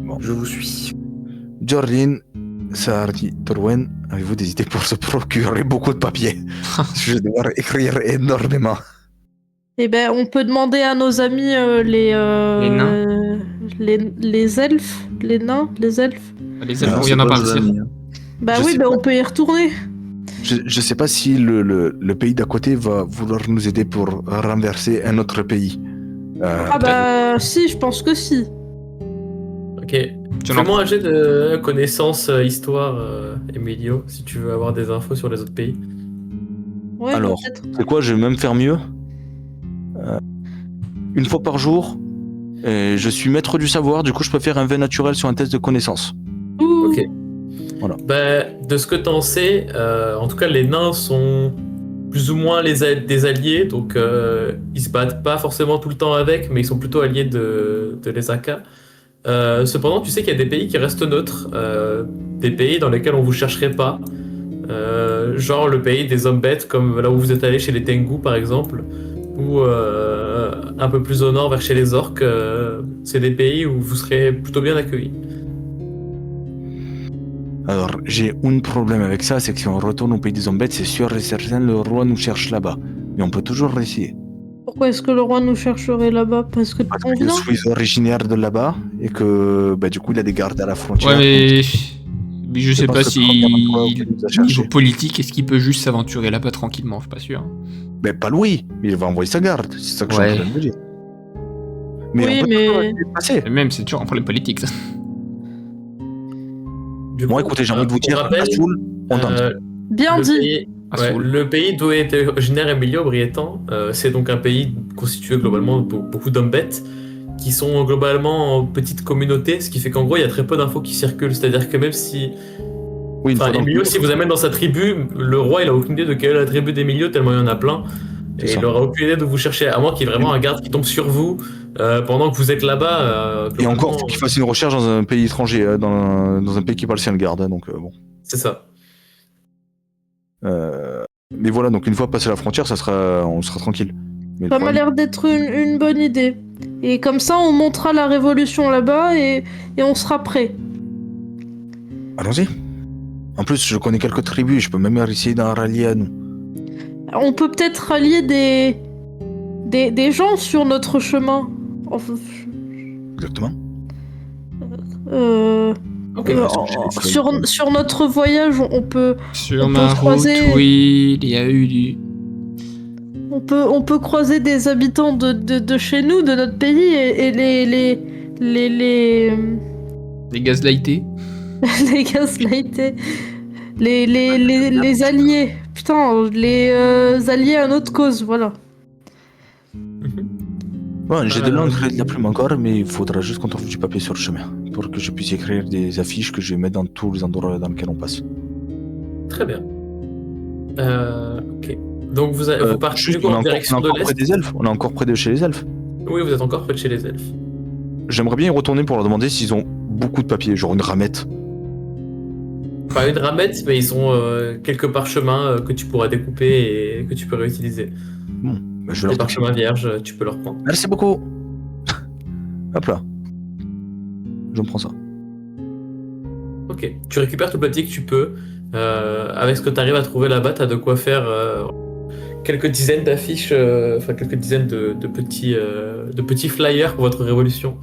Bon. Je vous suis. Jordan, Saardi, Torwen, avez-vous des idées pour se procurer beaucoup de papier? Je vais devoir écrire énormément. Eh ben, on peut demander à nos amis Les nains. les elfes, les nains, les elfes. Les elfes, on vient d'en partir. Bah Je oui, sais bah pas. on peut y retourner. Je sais pas si le pays d'à côté va vouloir nous aider pour renverser un autre pays. Ah bah si, je pense que si. Ok. Fais-moi un jet de connaissance histoire, Emilio, si tu veux avoir des infos sur les autres pays. Ouais, Alors, peut-être. c'est quoi, je vais même faire mieux. Une fois par jour, je suis maître du savoir, du coup je peux faire un vin naturel sur un test de connaissance. Ouh. Ok. Voilà. Bah, de ce que t'en sais, en tout cas, les nains sont plus ou moins des alliés, donc ils se battent pas forcément tout le temps avec, mais ils sont plutôt alliés de les Aka. Cependant, tu sais qu'il y a des pays qui restent neutres, des pays dans lesquels on vous chercherait pas, genre le pays des hommes bêtes, comme là où vous êtes allé chez les Tengu par exemple, ou un peu plus au nord vers chez les orques, c'est des pays où vous serez plutôt bien accueillis. Alors, j'ai un problème avec ça, c'est que si on retourne au pays des zombettes, c'est sûr et certain, le roi nous cherche là-bas. Mais on peut toujours essayer. Pourquoi est-ce que le roi nous chercherait là-bas? Parce que Parce on que je vient. suis originaire de là-bas et que du coup il a des gardes à la frontière. Ouais, mais je sais pense pas que si premièrement, toi, tu nous as cherché. niveau politique, est-ce qu'il peut juste s'aventurer là-bas tranquillement? Je suis pas sûr. Ben pas Louis, mais il va envoyer sa garde, c'est ça que je suis en train de dire. Mais Oui, on peut mais- toujours essayer de passer. Et même, c'est toujours un problème politique, ça. Du Moi coup, écoutez, j'ai envie de vous pour dire, rappel, à Soul, on tente. Bien le dit. pays, À ouais, Soul. le pays d'où est originaire Emilio Briétan, c'est donc un pays constitué globalement de beaucoup d'hommes bêtes qui sont globalement en petite communauté, ce qui fait qu'en gros il y a très peu d'infos qui circulent. C'est-à-dire que même si, Oui, une fois dans le Emilio, coup, si vous amène dans sa tribu, le roi il a aucune idée de quelle est la tribu d'Emilio tellement il y en a plein. C'est Et ça. il aura aucune idée de vous chercher, à moins qu'il y ait vraiment un garde qui tombe sur vous pendant que vous êtes là-bas. Et encore, globalement, faut qu'il fasse une recherche dans un pays étranger, dans un pays qui parle sien le garde, donc bon. C'est ça. Mais voilà, donc une fois passé la frontière, on sera tranquille. Mais le Ça m'a problème- l'air d'être une bonne idée. Et comme ça, on montera la révolution là-bas et on sera prêt. Allons-y. En plus, je connais quelques tribus, je peux même essayer d'en rallier à nous. On peut peut-être rallier des gens sur notre chemin. Enfin, Exactement. Ok. Sur notre voyage, on peut Sur On peut ma route, croiser- oui, il y a eu du... on peut croiser des habitants de chez nous, de notre pays, et des gaz lightés. les gaslightés, les alliés. Putain, les alliés à notre cause, voilà. Bon, j'ai de l'encre et de la plume encore, mais il faudra juste qu'on trouve du papier sur le chemin pour que je puisse écrire des affiches que je vais mettre dans tous les endroits dans lesquels on passe. Très bien. Ok. Donc vous partez Juste, du coup on est en encore, direction on est de encore près l'Est. des elfes. On est encore près de chez les elfes. Oui, vous êtes encore près de chez les elfes. J'aimerais bien y retourner pour leur demander s'ils ont beaucoup de papier, genre une ramette. Pas une ramette, mais ils ont quelques parchemins que tu pourras découper et que tu peux réutiliser. Bon, bah, je vais Les leur taper. parchemins vierges, tu peux leur prendre. Merci beaucoup. Hop là. Je me prends ça. Ok. Tu récupères tout le papier que tu peux. Avec ce que tu arrives à trouver là-bas, tu as de quoi faire quelques dizaines d'affiches, enfin quelques dizaines de petits flyers pour votre révolution.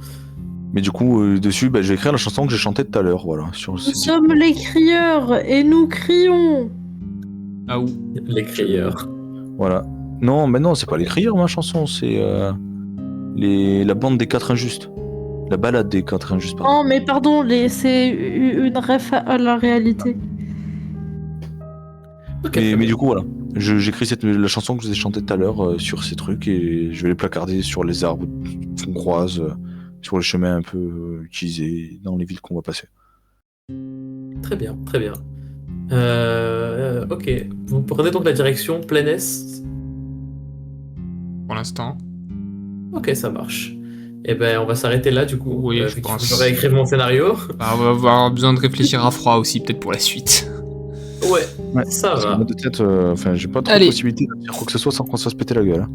Mais du coup, dessus, bah, je vais écrire la chanson que j'ai chantée tout à l'heure, voilà. Sur Nous sommes les crieurs et nous crions. Ah ou. Les crieurs. Voilà. Non, mais non, c'est pas les crieurs, ma chanson, c'est la bande des 4 injustes. La balade des 4 injustes, pardon. Non, mais pardon, c'est une ref à la réalité. Ok, Mais très bien. du coup, voilà. J'écris la chanson que je vous ai chantée tout à l'heure sur ces trucs et je vais les placarder sur les arbres qu'on croise, sur les chemins un peu utilisés dans les villes qu'on va passer. Très bien, très bien. Ok. Vous prenez donc la direction plein Est. Pour l'instant. Ok, ça marche. Et ben, on va s'arrêter là du coup. Oui, je vu que pense. je vais écrire mon scénario. Bah, on va avoir besoin de réfléchir à froid aussi, peut-être pour la suite. Ouais, Ouais, ça parce que va. moi, de tête, j'ai pas trop de Allez. possibilité de dire quoi que ce soit sans qu'on se fasse péter la gueule. Hein.